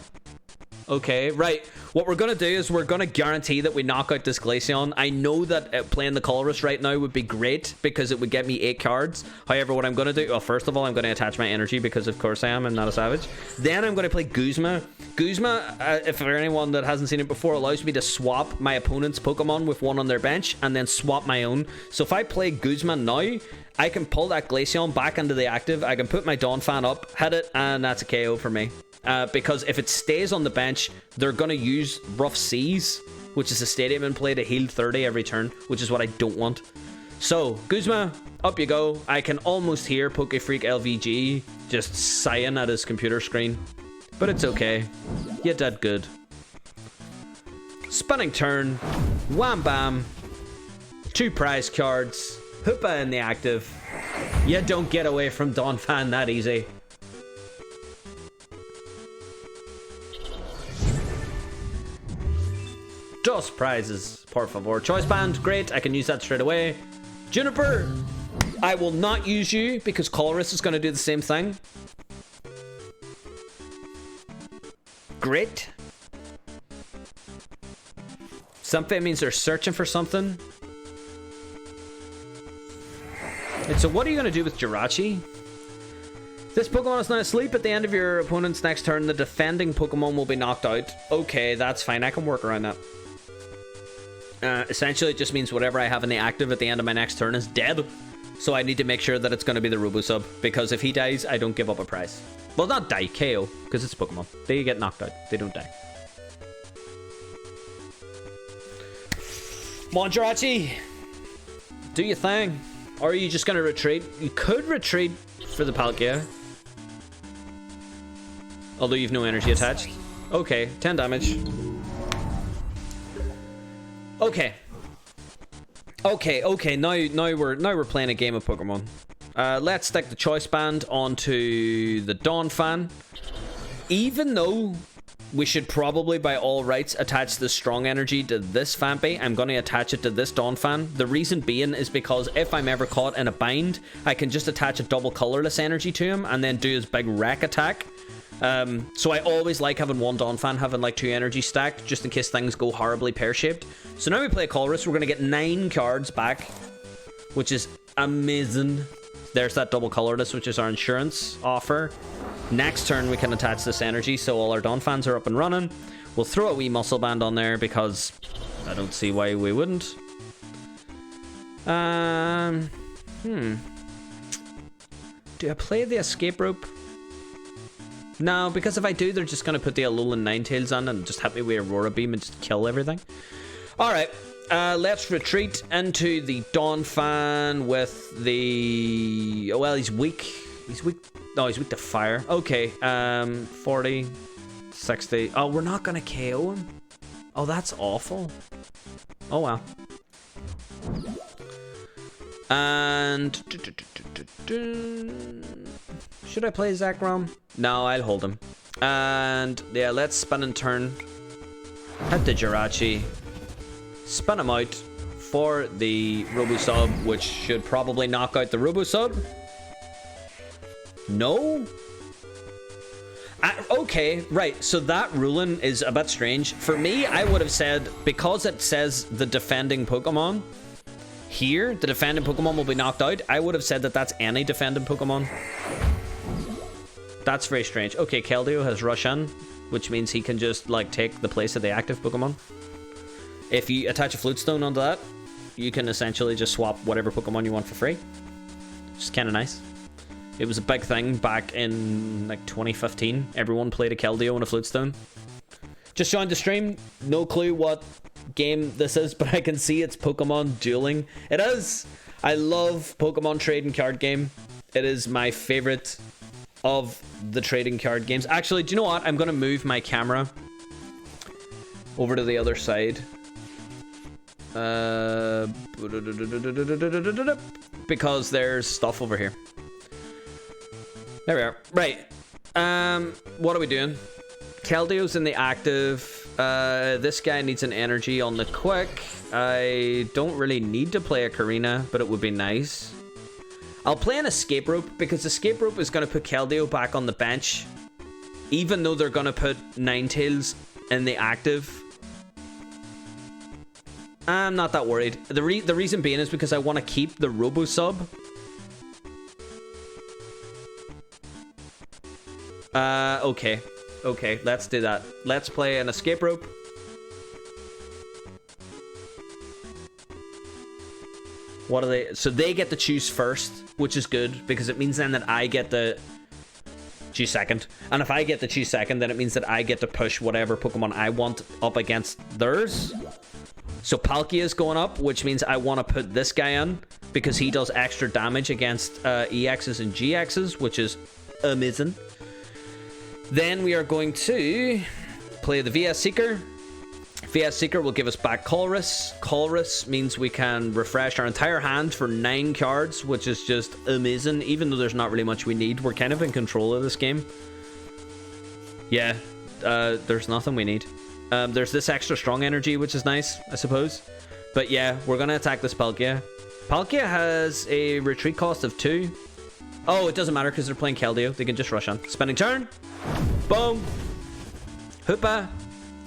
Okay, right. What we're gonna do is we're gonna guarantee that we knock out this Glaceon. I know that playing the Colress right now would be great because it would get me 8 cards. However, what I'm gonna do, well, first of all, I'm gonna attach my energy because of course I am and not a savage. Then I'm gonna play Guzma. Guzma, if for anyone that hasn't seen it before, allows me to swap my opponent's Pokemon with one on their bench and then swap my own. So if I play Guzma now, I can pull that Glaceon back into the active. I can put my Donphan up, hit it, and that's a KO for me. Because if it stays on the bench, they're going to use Rough Seas, which is a stadium in play to heal 30 every turn, which is what I don't want. So, Guzma, up you go. I can almost hear Pokefreak LVG just sighing at his computer screen. But it's okay. You did good. Spinning turn. Wham bam. 2 prize cards. Hoopa in the active. You don't get away from Donphan that easy. Dos prizes, por favor. Choice band, great. I can use that straight away. Juniper, I will not use you because Colress is going to do the same thing. Great. Something means they're searching for something. And so what are you going to do with Jirachi? This Pokemon is now asleep. At the end of your opponent's next turn, the defending Pokemon will be knocked out. Okay, that's fine. I can work around that. Essentially, it just means whatever I have in the active at the end of my next turn is dead. So I need to make sure that it's going to be the Robosub. Because if he dies, I don't give up a prize. Well, not die, KO. Because it's Pokemon. They get knocked out. They don't die. Come on, Jirachi. Do your thing. Or are you just going to retreat? You could retreat for the Palkia. Although you've no energy attached. Okay, 10 damage. Okay. Okay. Now we're playing a game of Pokemon. Let's stick the Choice Band onto the Donphan. Even though we should probably, by all rights, attach the strong energy to this Phanpy, I'm going to attach it to this Donphan. The reason being is because if I'm ever caught in a bind, I can just attach a double colorless energy to him and then do his big wreck attack. So I always like having one Donphan having like 2 energy stacked just in case things go horribly pear-shaped. So now we play Colress. We're going to get 9 cards back, which is amazing. There's that double colorless, which is our insurance offer. Next turn we can attach this energy so all our Donphans are up and running. We'll throw a wee muscle band on there because I don't see why we wouldn't. Do I play the escape rope? No, because if I do, they're just going to put the Alolan Ninetales on and just hit me with Aurora Beam and just kill everything. Alright, let's retreat into the Donphan with the... Oh, well, he's weak. He's weak. No, he's weak to fire. Okay, 40, 60. Oh, we're not going to KO him? Oh, that's awful. Oh, well. And... Should I play Zekrom? No, I'll hold him. And yeah, let's spin and turn. Hit the Jirachi. Spin him out for the Robosub, which should probably knock out the Robosub. No? Okay, right. So that ruling is a bit strange. For me, I would have said, because it says the defending Pokemon, here, the defending Pokemon will be knocked out. I would have said that that's any defending Pokemon. That's very strange. Okay, Keldeo has Rush In, which means he can just, like, take the place of the active Pokemon. If you attach a Flute Stone onto that, you can essentially just swap whatever Pokemon you want for free. Which is kind of nice. It was a big thing back in, like, 2015. Everyone played a Keldeo and a Flute Stone. Just joined the stream. No clue what game this is, but I can see it's Pokemon dueling. It is! I love Pokemon trading card game. It is my favorite of the trading card games. Actually, do you know what? I'm gonna move my camera over to the other side. Because there's stuff over here. There we are. Right. What are we doing? Keldeo's in the active. This guy needs an energy on the quick. I don't really need to play a Karina, but it would be nice. I'll play an escape rope because escape rope is going to put Keldeo back on the bench, even though they're going to put Ninetales in the active. I'm not that worried. The reason being is because I want to keep the Robo Sub. Okay. Okay, let's do that. Let's play an escape rope. What are they? So they get to choose first, which is good because it means then that I get the choose second. And if I get to choose second, then it means that I get to push whatever Pokemon I want up against theirs. So Palkia is going up, which means I want to put this guy in because he does extra damage against EXs and GXs, which is amazing. Then we are going to play the VS Seeker. VS Seeker will give us back Colress. Colress means we can refresh our entire hand for 9 cards, which is just amazing. Even though there's not really much we need, we're kind of in control of this game. Yeah, there's nothing we need. There's this extra strong energy, which is nice, I suppose. But yeah, we're going to attack this Palkia. Palkia has a retreat cost of 2. Oh, it doesn't matter because they're playing Keldeo. They can just rush on. Spinning turn. Boom. Hoopa.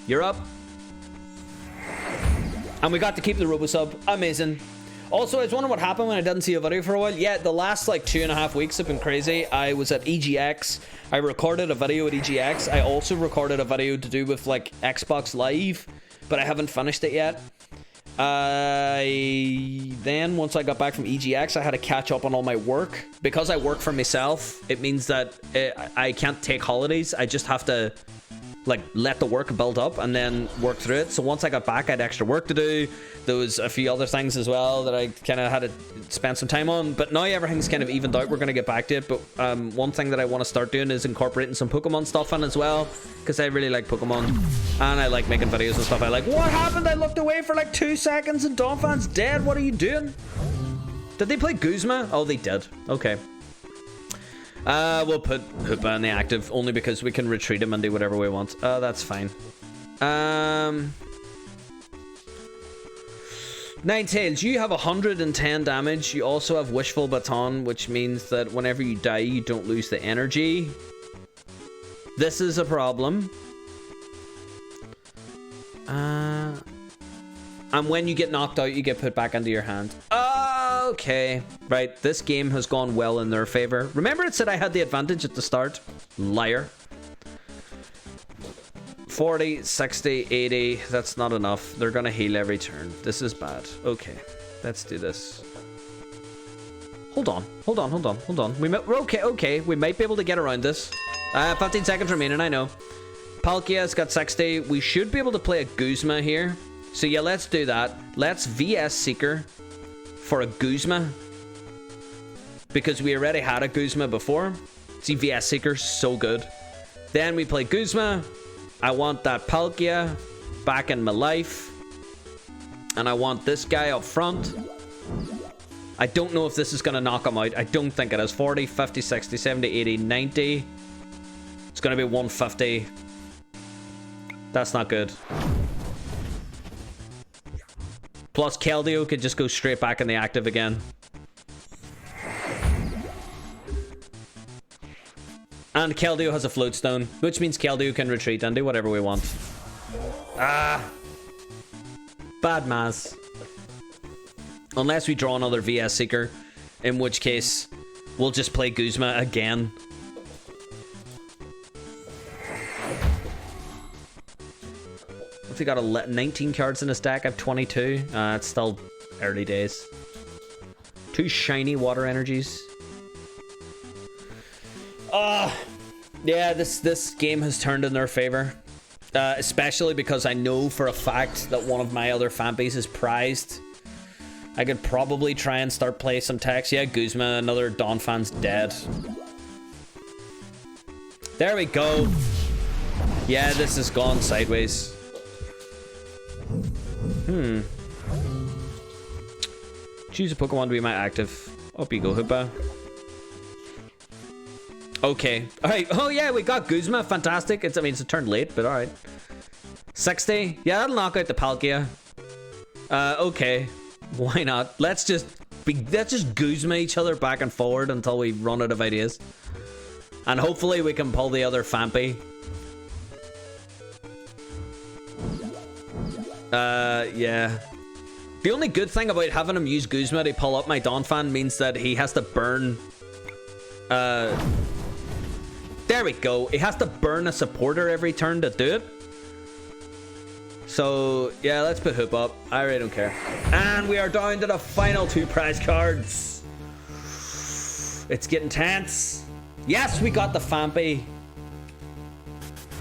You're up. And we got to keep the Robosub. Amazing. Also, I was wondering what happened when I didn't see a video for a while. Yeah, the last like 2.5 weeks have been crazy. I was at EGX. I recorded a video at EGX. I also recorded a video to do with like Xbox Live, but I haven't finished it yet. Then once I got back from EGX, I had to catch up on all my work. Because I work for myself, it means that I can't take holidays. I just have to like let the work build up and then work through it. So once I got back, I had extra work to do. There was a few other things as well that I kind of had to spend some time on, but now everything's kind of evened out. We're going to get back to it, but one thing that I want to start doing is incorporating some Pokemon stuff in as well, because I really like Pokemon and I like making videos and stuff. I like, what happened? I looked away for like 2 seconds and Donphan's dead. What are you doing? Did they play Guzma? Oh, they did. Okay. We'll put Hoopa in the active only because we can retreat him and do whatever we want. That's fine. Ninetales, you have 110 damage. You also have Wishful Baton, which means that whenever you die, you don't lose the energy. This is a problem. And when you get knocked out, you get put back into your hand. Okay. Right, this game has gone well in their favor. Remember it said I had the advantage at the start? Liar. 40, 60, 80. That's not enough. They're gonna heal every turn. This is bad. Okay, let's do this. Hold on. We're okay. We might be able to get around this. 15 seconds remaining, I know. Palkia's got 60. We should be able to play a Guzma here. So yeah, let's do that. Let's VS Seeker for a Guzma, because we already had a Guzma before. See, VS Seeker, so good. Then we play Guzma. I want that Palkia back in my life, and I want this guy up front. I don't know if this is going to knock him out. I don't think it is. 40, 50, 60, 70, 80, 90. It's going to be 150. That's not good. Plus, Keldeo could just go straight back in the active again. And Keldeo has a Float Stone, which means Keldeo can retreat and do whatever we want. Bad maths. Unless we draw another VS Seeker, in which case we'll just play Guzma again. If we got 19 cards in his deck, I have 22. It's still early days. 2 shiny water energies. Yeah, this game has turned in their favor. Especially because I know for a fact that one of my other fan bases prized I could probably try and start play some techs. Yeah, Guzma, another Donphan's dead. There we go. Yeah, this has gone sideways. Choose a Pokemon to be my active. Up you go, Hoopa. Okay. Alright. Oh, yeah, we got Guzma. Fantastic. I mean, it's a turn late, but alright. 60. Yeah, that'll knock out the Palkia. Okay. Why not? Let's just Guzma each other back and forward until we run out of ideas. And hopefully we can pull the other Phanpy. Yeah. The only good thing about having him use Guzma to pull up my Donphan means that he has to burn... there we go. He has to burn a supporter every turn to do it. So, yeah, let's put Hoop up. I really don't care. And we are down to the final 2 prize cards. It's getting tense. Yes, we got the Phanpy.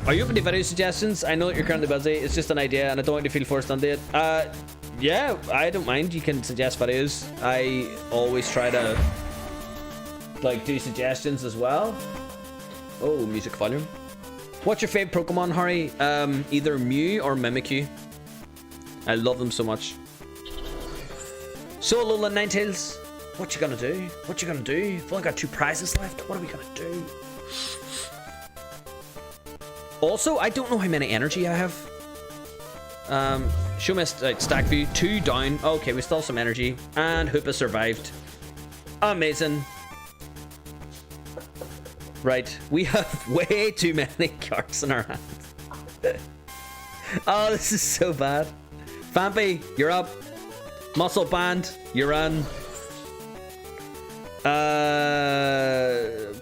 Are you open to video suggestions? I know that you're currently busy. It's just an idea, and I don't want you to feel forced onto it. Yeah, I don't mind. You can suggest videos. I always try to, like, do suggestions as well. Oh, music volume. What's your favorite Pokemon, Harry? Either Mew or Mimikyu. I love them so much. So, Alolan Ninetales, what you gonna do? What you gonna do? We've only got 2 prizes left. What are we gonna do? Also, I don't know how many energy I have. Show me stack view. 2 down. Okay, we still have some energy. And Hoopa survived. Amazing. Right, we have way too many cards in our hands. Oh, this is so bad. Phanpy, you're up. Muscle Band, you're on.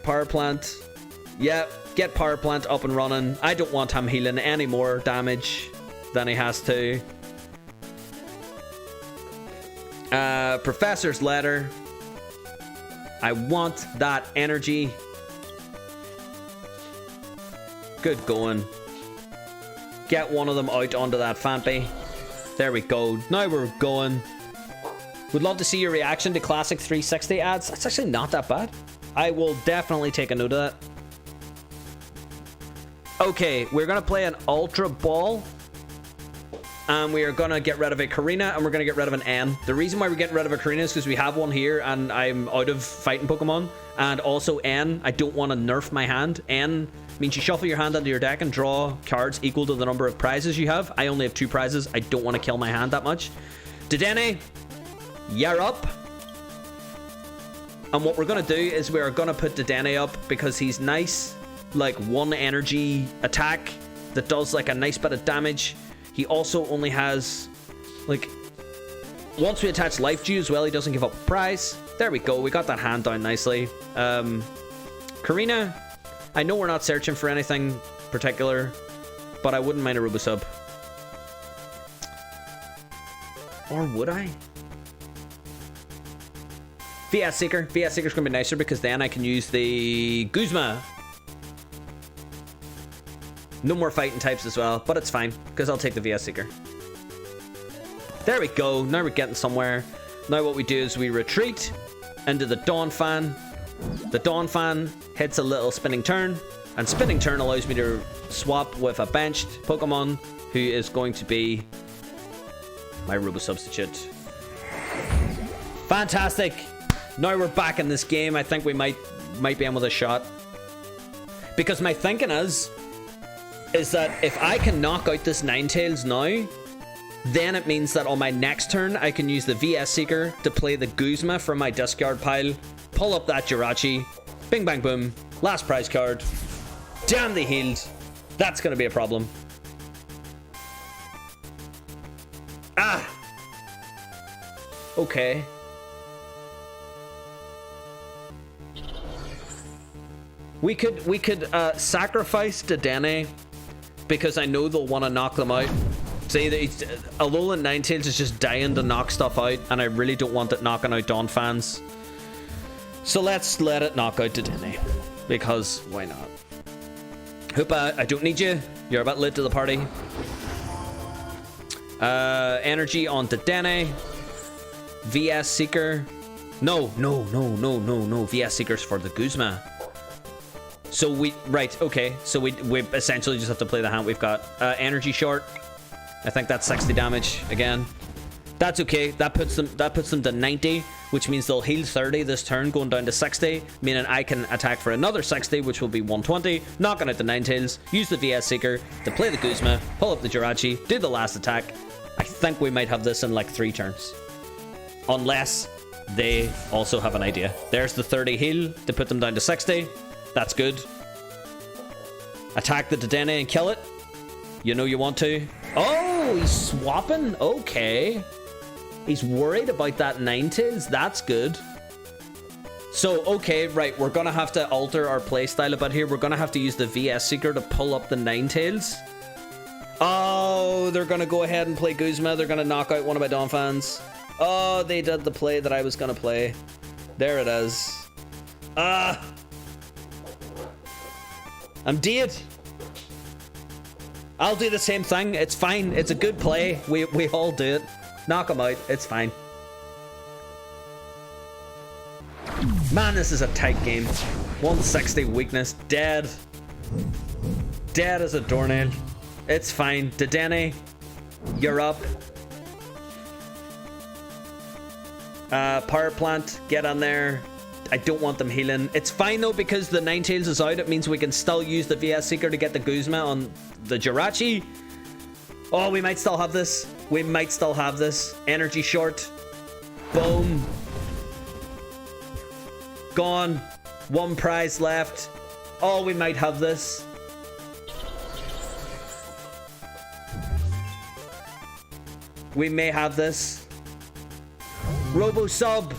Power Plant. Yep, get Power Plant up and running. I don't want him healing any more damage than he has to. Professor's Letter. I want that energy. Good going. Get one of them out onto that Phanpy. There we go. Now we're going. Would love to see your reaction to classic 360 ads. That's actually not that bad. I will definitely take a note of that. Okay, we're going to play an Ultra Ball. And we are going to get rid of a Karina, and we're going to get rid of an N. The reason why we're getting rid of a Karina is because we have one here, and I'm out of fighting Pokemon. And also N, I don't want to nerf my hand. N means you shuffle your hand into your deck and draw cards equal to the number of prizes you have. I only have 2 prizes. I don't want to kill my hand that much. Dedenne, you're up. And what we're going to do is we're going to put Dedenne up because he's nice. Like 1 energy attack that does like a nice bit of damage. He also only has, like, once we attach Life Dew as well, he doesn't give up a prize. There we go. We got that hand down nicely. Karina, I know we're not searching for anything particular, but I wouldn't mind a Robosub. Or would I? VS Seeker. VS Seeker's going to be nicer because then I can use the Guzma. No more fighting types as well, but it's fine because I'll take the VS Seeker. There we go. Now we're getting somewhere. Now what we do is we retreat into the Donphan. The Donphan hits a little spinning turn, and spinning turn allows me to swap with a benched Pokemon who is going to be my Robo Substitute. Fantastic. Now we're back in this game. I think we might be in with a shot. Because my thinking is that if I can knock out this Ninetales now, then it means that on my next turn I can use the VS Seeker to play the Guzma from my discard pile, pull up that Jirachi, bing bang boom, last prize card. Damn, they healed. That's gonna be a problem. Ah! Okay. We could sacrifice Dedenne because I know they'll want to knock them out. See, Alolan Ninetales is just dying to knock stuff out, and I really don't want it knocking out Donphans. So let's let it knock out Dedenne, because why not? Hoopa, I don't need you. You're a bit late to the party. Energy on Dedenne. VS Seeker. No. VS Seeker's for the Guzma. So okay. So we essentially just have to play the hand we've got. Energy short. I think that's 60 damage again. That's okay. That puts them to 90, which means they'll heal 30 this turn, going down to 60, meaning I can attack for another 60, which will be 120, knocking out the Ninetales, use the VS Seeker to play the Guzma, pull up the Jirachi, do the last attack. I think we might have this in like 3 turns. Unless they also have an idea. There's the 30 heal to put them down to 60. That's good. Attack the Dedenne and kill it. You know you want to. Oh, he's swapping. Okay. He's worried about that Ninetales. That's good. So, okay, right. We're going to have to alter our playstyle a bit here. We're going to have to use the VS Seeker to pull up the Ninetales. Oh, they're going to go ahead and play Guzma. They're going to knock out one of my Donphans. Oh, they did the play that I was going to play. There it is. I'm dead. I'll do the same thing. It's fine. It's a good play. We all do it. Knock him out. It's fine. Man, this is a tight game. 160 weakness. Dead. Dead as a doornail. It's fine. Dedenne, you're up. Power plant, get on there. I don't want them healing. It's fine though, because the Ninetales is out. It means we can still use the VS Seeker to get the Guzma on the Jirachi. Oh, we might still have this. We might still have this. Energy short. Boom. Gone. 1 prize left. Oh, we might have this. We may have this. Robo Sub.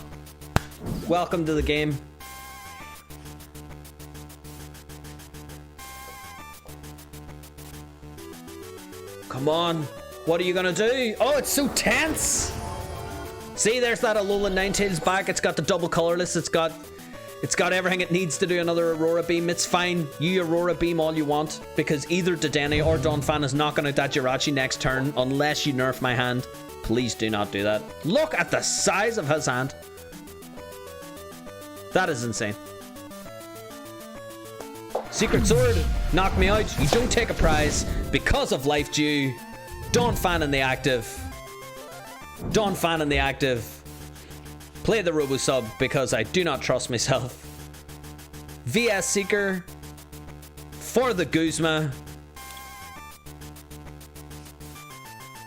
Welcome to the game. Come on. What are you gonna do? Oh, it's so tense. See, there's that Alolan Ninetales back. It's got the double colorless. It's got everything it needs to do another Aurora Beam. It's fine. You Aurora Beam all you want, because either Dedenne or Donphan is knocking out that Jirachi next turn unless you nerf my hand. Please do not do that. Look at the size of his hand. That is insane. Secret Sword, knock me out. You don't take a prize because of Life Dew. Donphan in the active. Donphan in the active. Play the Robo Sub because I do not trust myself. VS Seeker for the Guzma.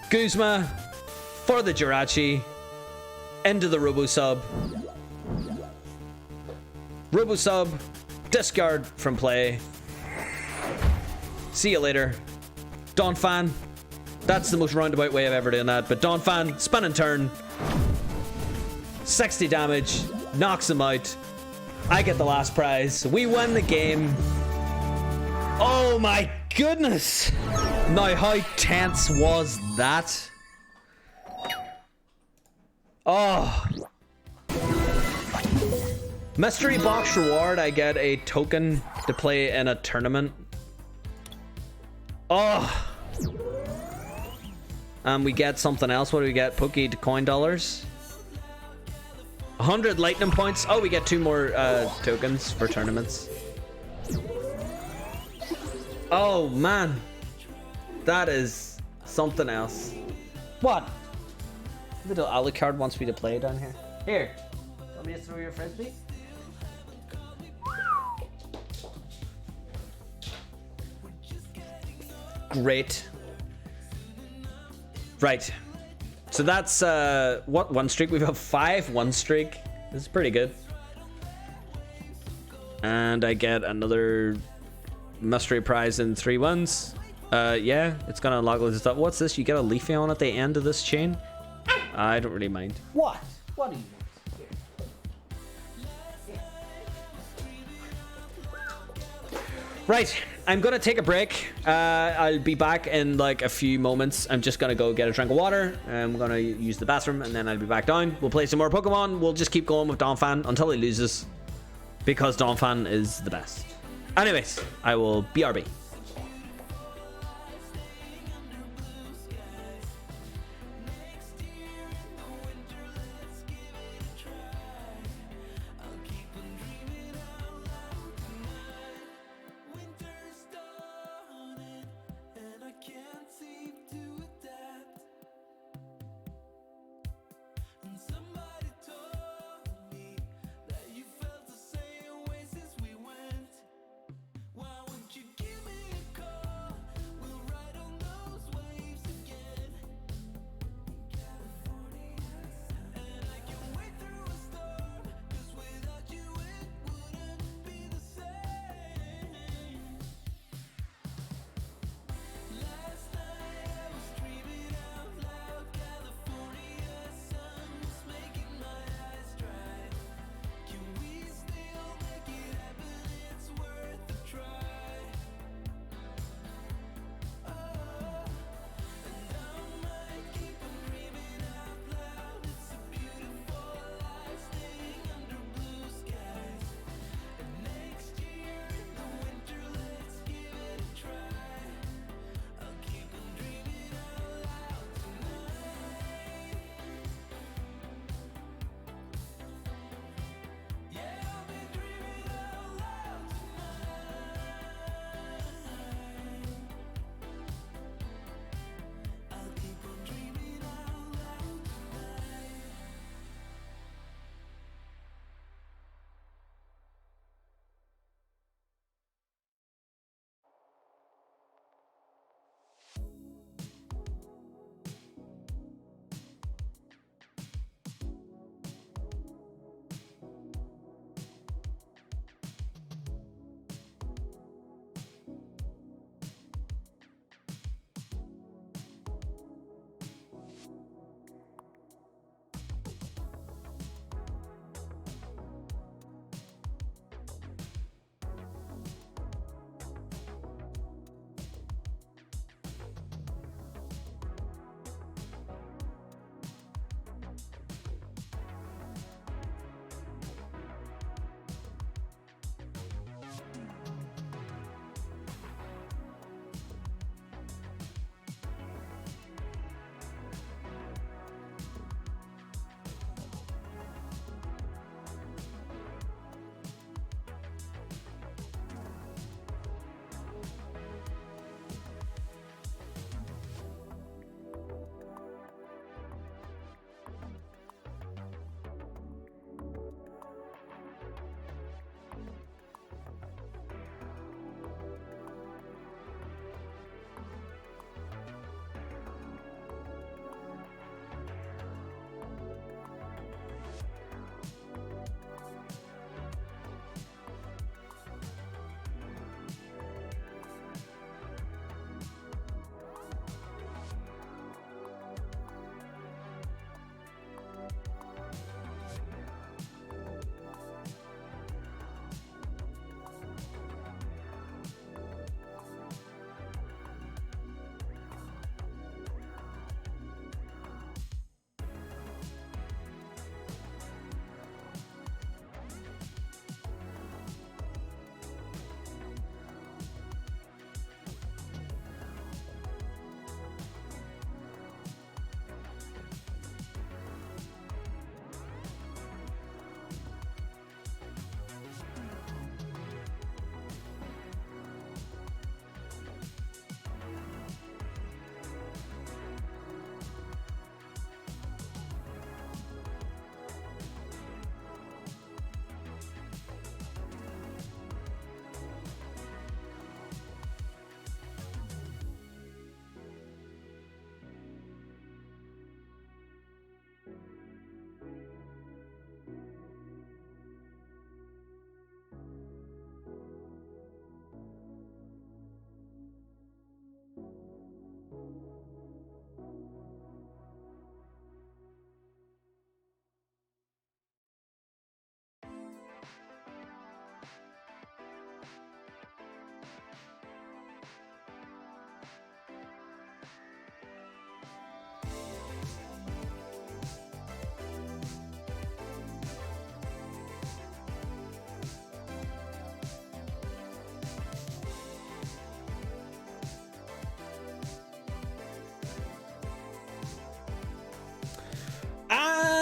Guzma for the Jirachi. Into the Robo Sub. Robo Sub. Discard from play. See you later. Donphan. That's the most roundabout way of ever doing that. But Donphan, spin and turn. 60 damage. Knocks him out. I get the last prize. We win the game. Oh my goodness. Now, how tense was that? Oh. Mystery box reward. I get a token to play in a tournament. Oh. We get something else. What do we get? Pokey coin dollars. 100 lightning points. Oh, we get 2 more tokens for tournaments. Oh man, that is something else. What? Little Alucard wants me to play down here. Here, want me to throw your frisbee? Great. Right. So that's what, 1 streak? We've got 5 1 streak. This is pretty good. And I get another mystery prize in 3 wins. Yeah, it's gonna unlock all this stuff. What's this? You get a Leafeon at the end of this chain? I don't really mind. What? What do you want? Right, I'm gonna take a break. I'll be back in like a few moments. I'm just gonna go get a drink of water. I'm gonna use the bathroom and then I'll be back down. We'll play some more Pokemon. We'll just keep going with Donphan until he loses, because Donphan is the best. Anyways, I will BRB.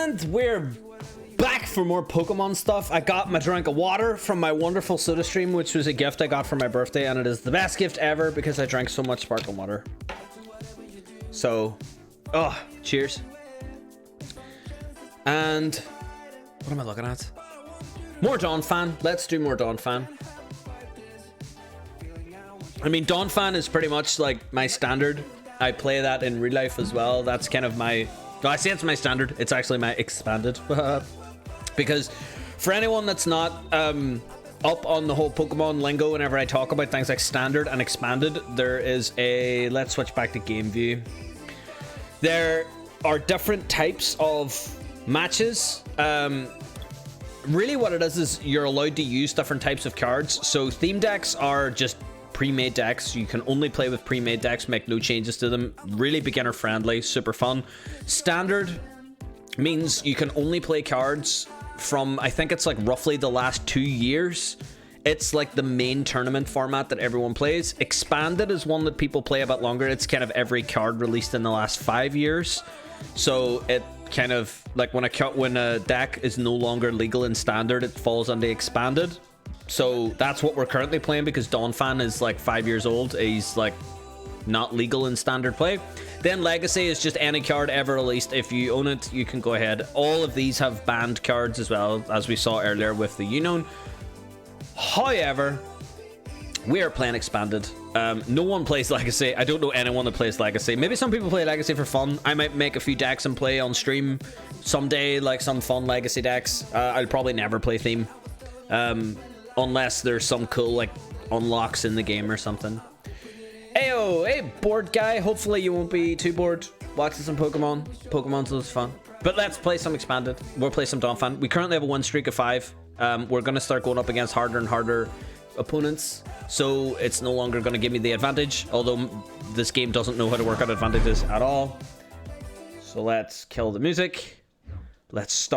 And we're back for more Pokemon stuff. I got my drink of water from my wonderful soda stream, which was a gift I got for my birthday, and it is the best gift ever because I drank so much sparkling water. So, oh, cheers. And what am I looking at? More Donphan. Let's do more Donphan. I mean, Donphan is pretty much like my standard. I play that in real life as well. That's kind of my... No, I say it's my standard. It's actually my expanded. Because for anyone that's not up on the whole Pokemon lingo, whenever I talk about things like standard and expanded, there is a... Let's switch back to game view. There are different types of matches. Really what it is you're allowed to use different types of cards. So theme decks are just pre-made decks. You can only play with pre-made decks, make no changes to them. Really beginner friendly, super fun. Standard means you can only play cards from, I think it's like roughly the last 2 years. It's like the main tournament format that everyone plays. Expanded is one that people play a bit longer. It's kind of every card released in the last 5 years. So it kind of like when a deck is no longer legal in standard, it falls under expanded. So that's what we're currently playing because Donphan is like 5 years old. He's like not legal in standard play. Then Legacy is just any card ever released. If you own it, you can go ahead. All of these have banned cards as well, as we saw earlier with the Unknown. However, we are playing expanded. No one plays Legacy. I don't know anyone that plays Legacy. Maybe some people play Legacy for fun. I might make a few decks and play on stream someday, like some fun Legacy decks. I'll probably never play Theme. Unless there's some cool like unlocks in the game or something. Ayo, hey bored guy. Hopefully you won't be too bored watching some Pokemon. Pokemon's loads of fun. But let's play some expanded. We'll play some Donphan. We currently have a win streak of 5. We're gonna start going up against harder and harder opponents, so it's no longer gonna give me the advantage. Although this game doesn't know how to work out advantages at all. So let's kill the music. Let's start.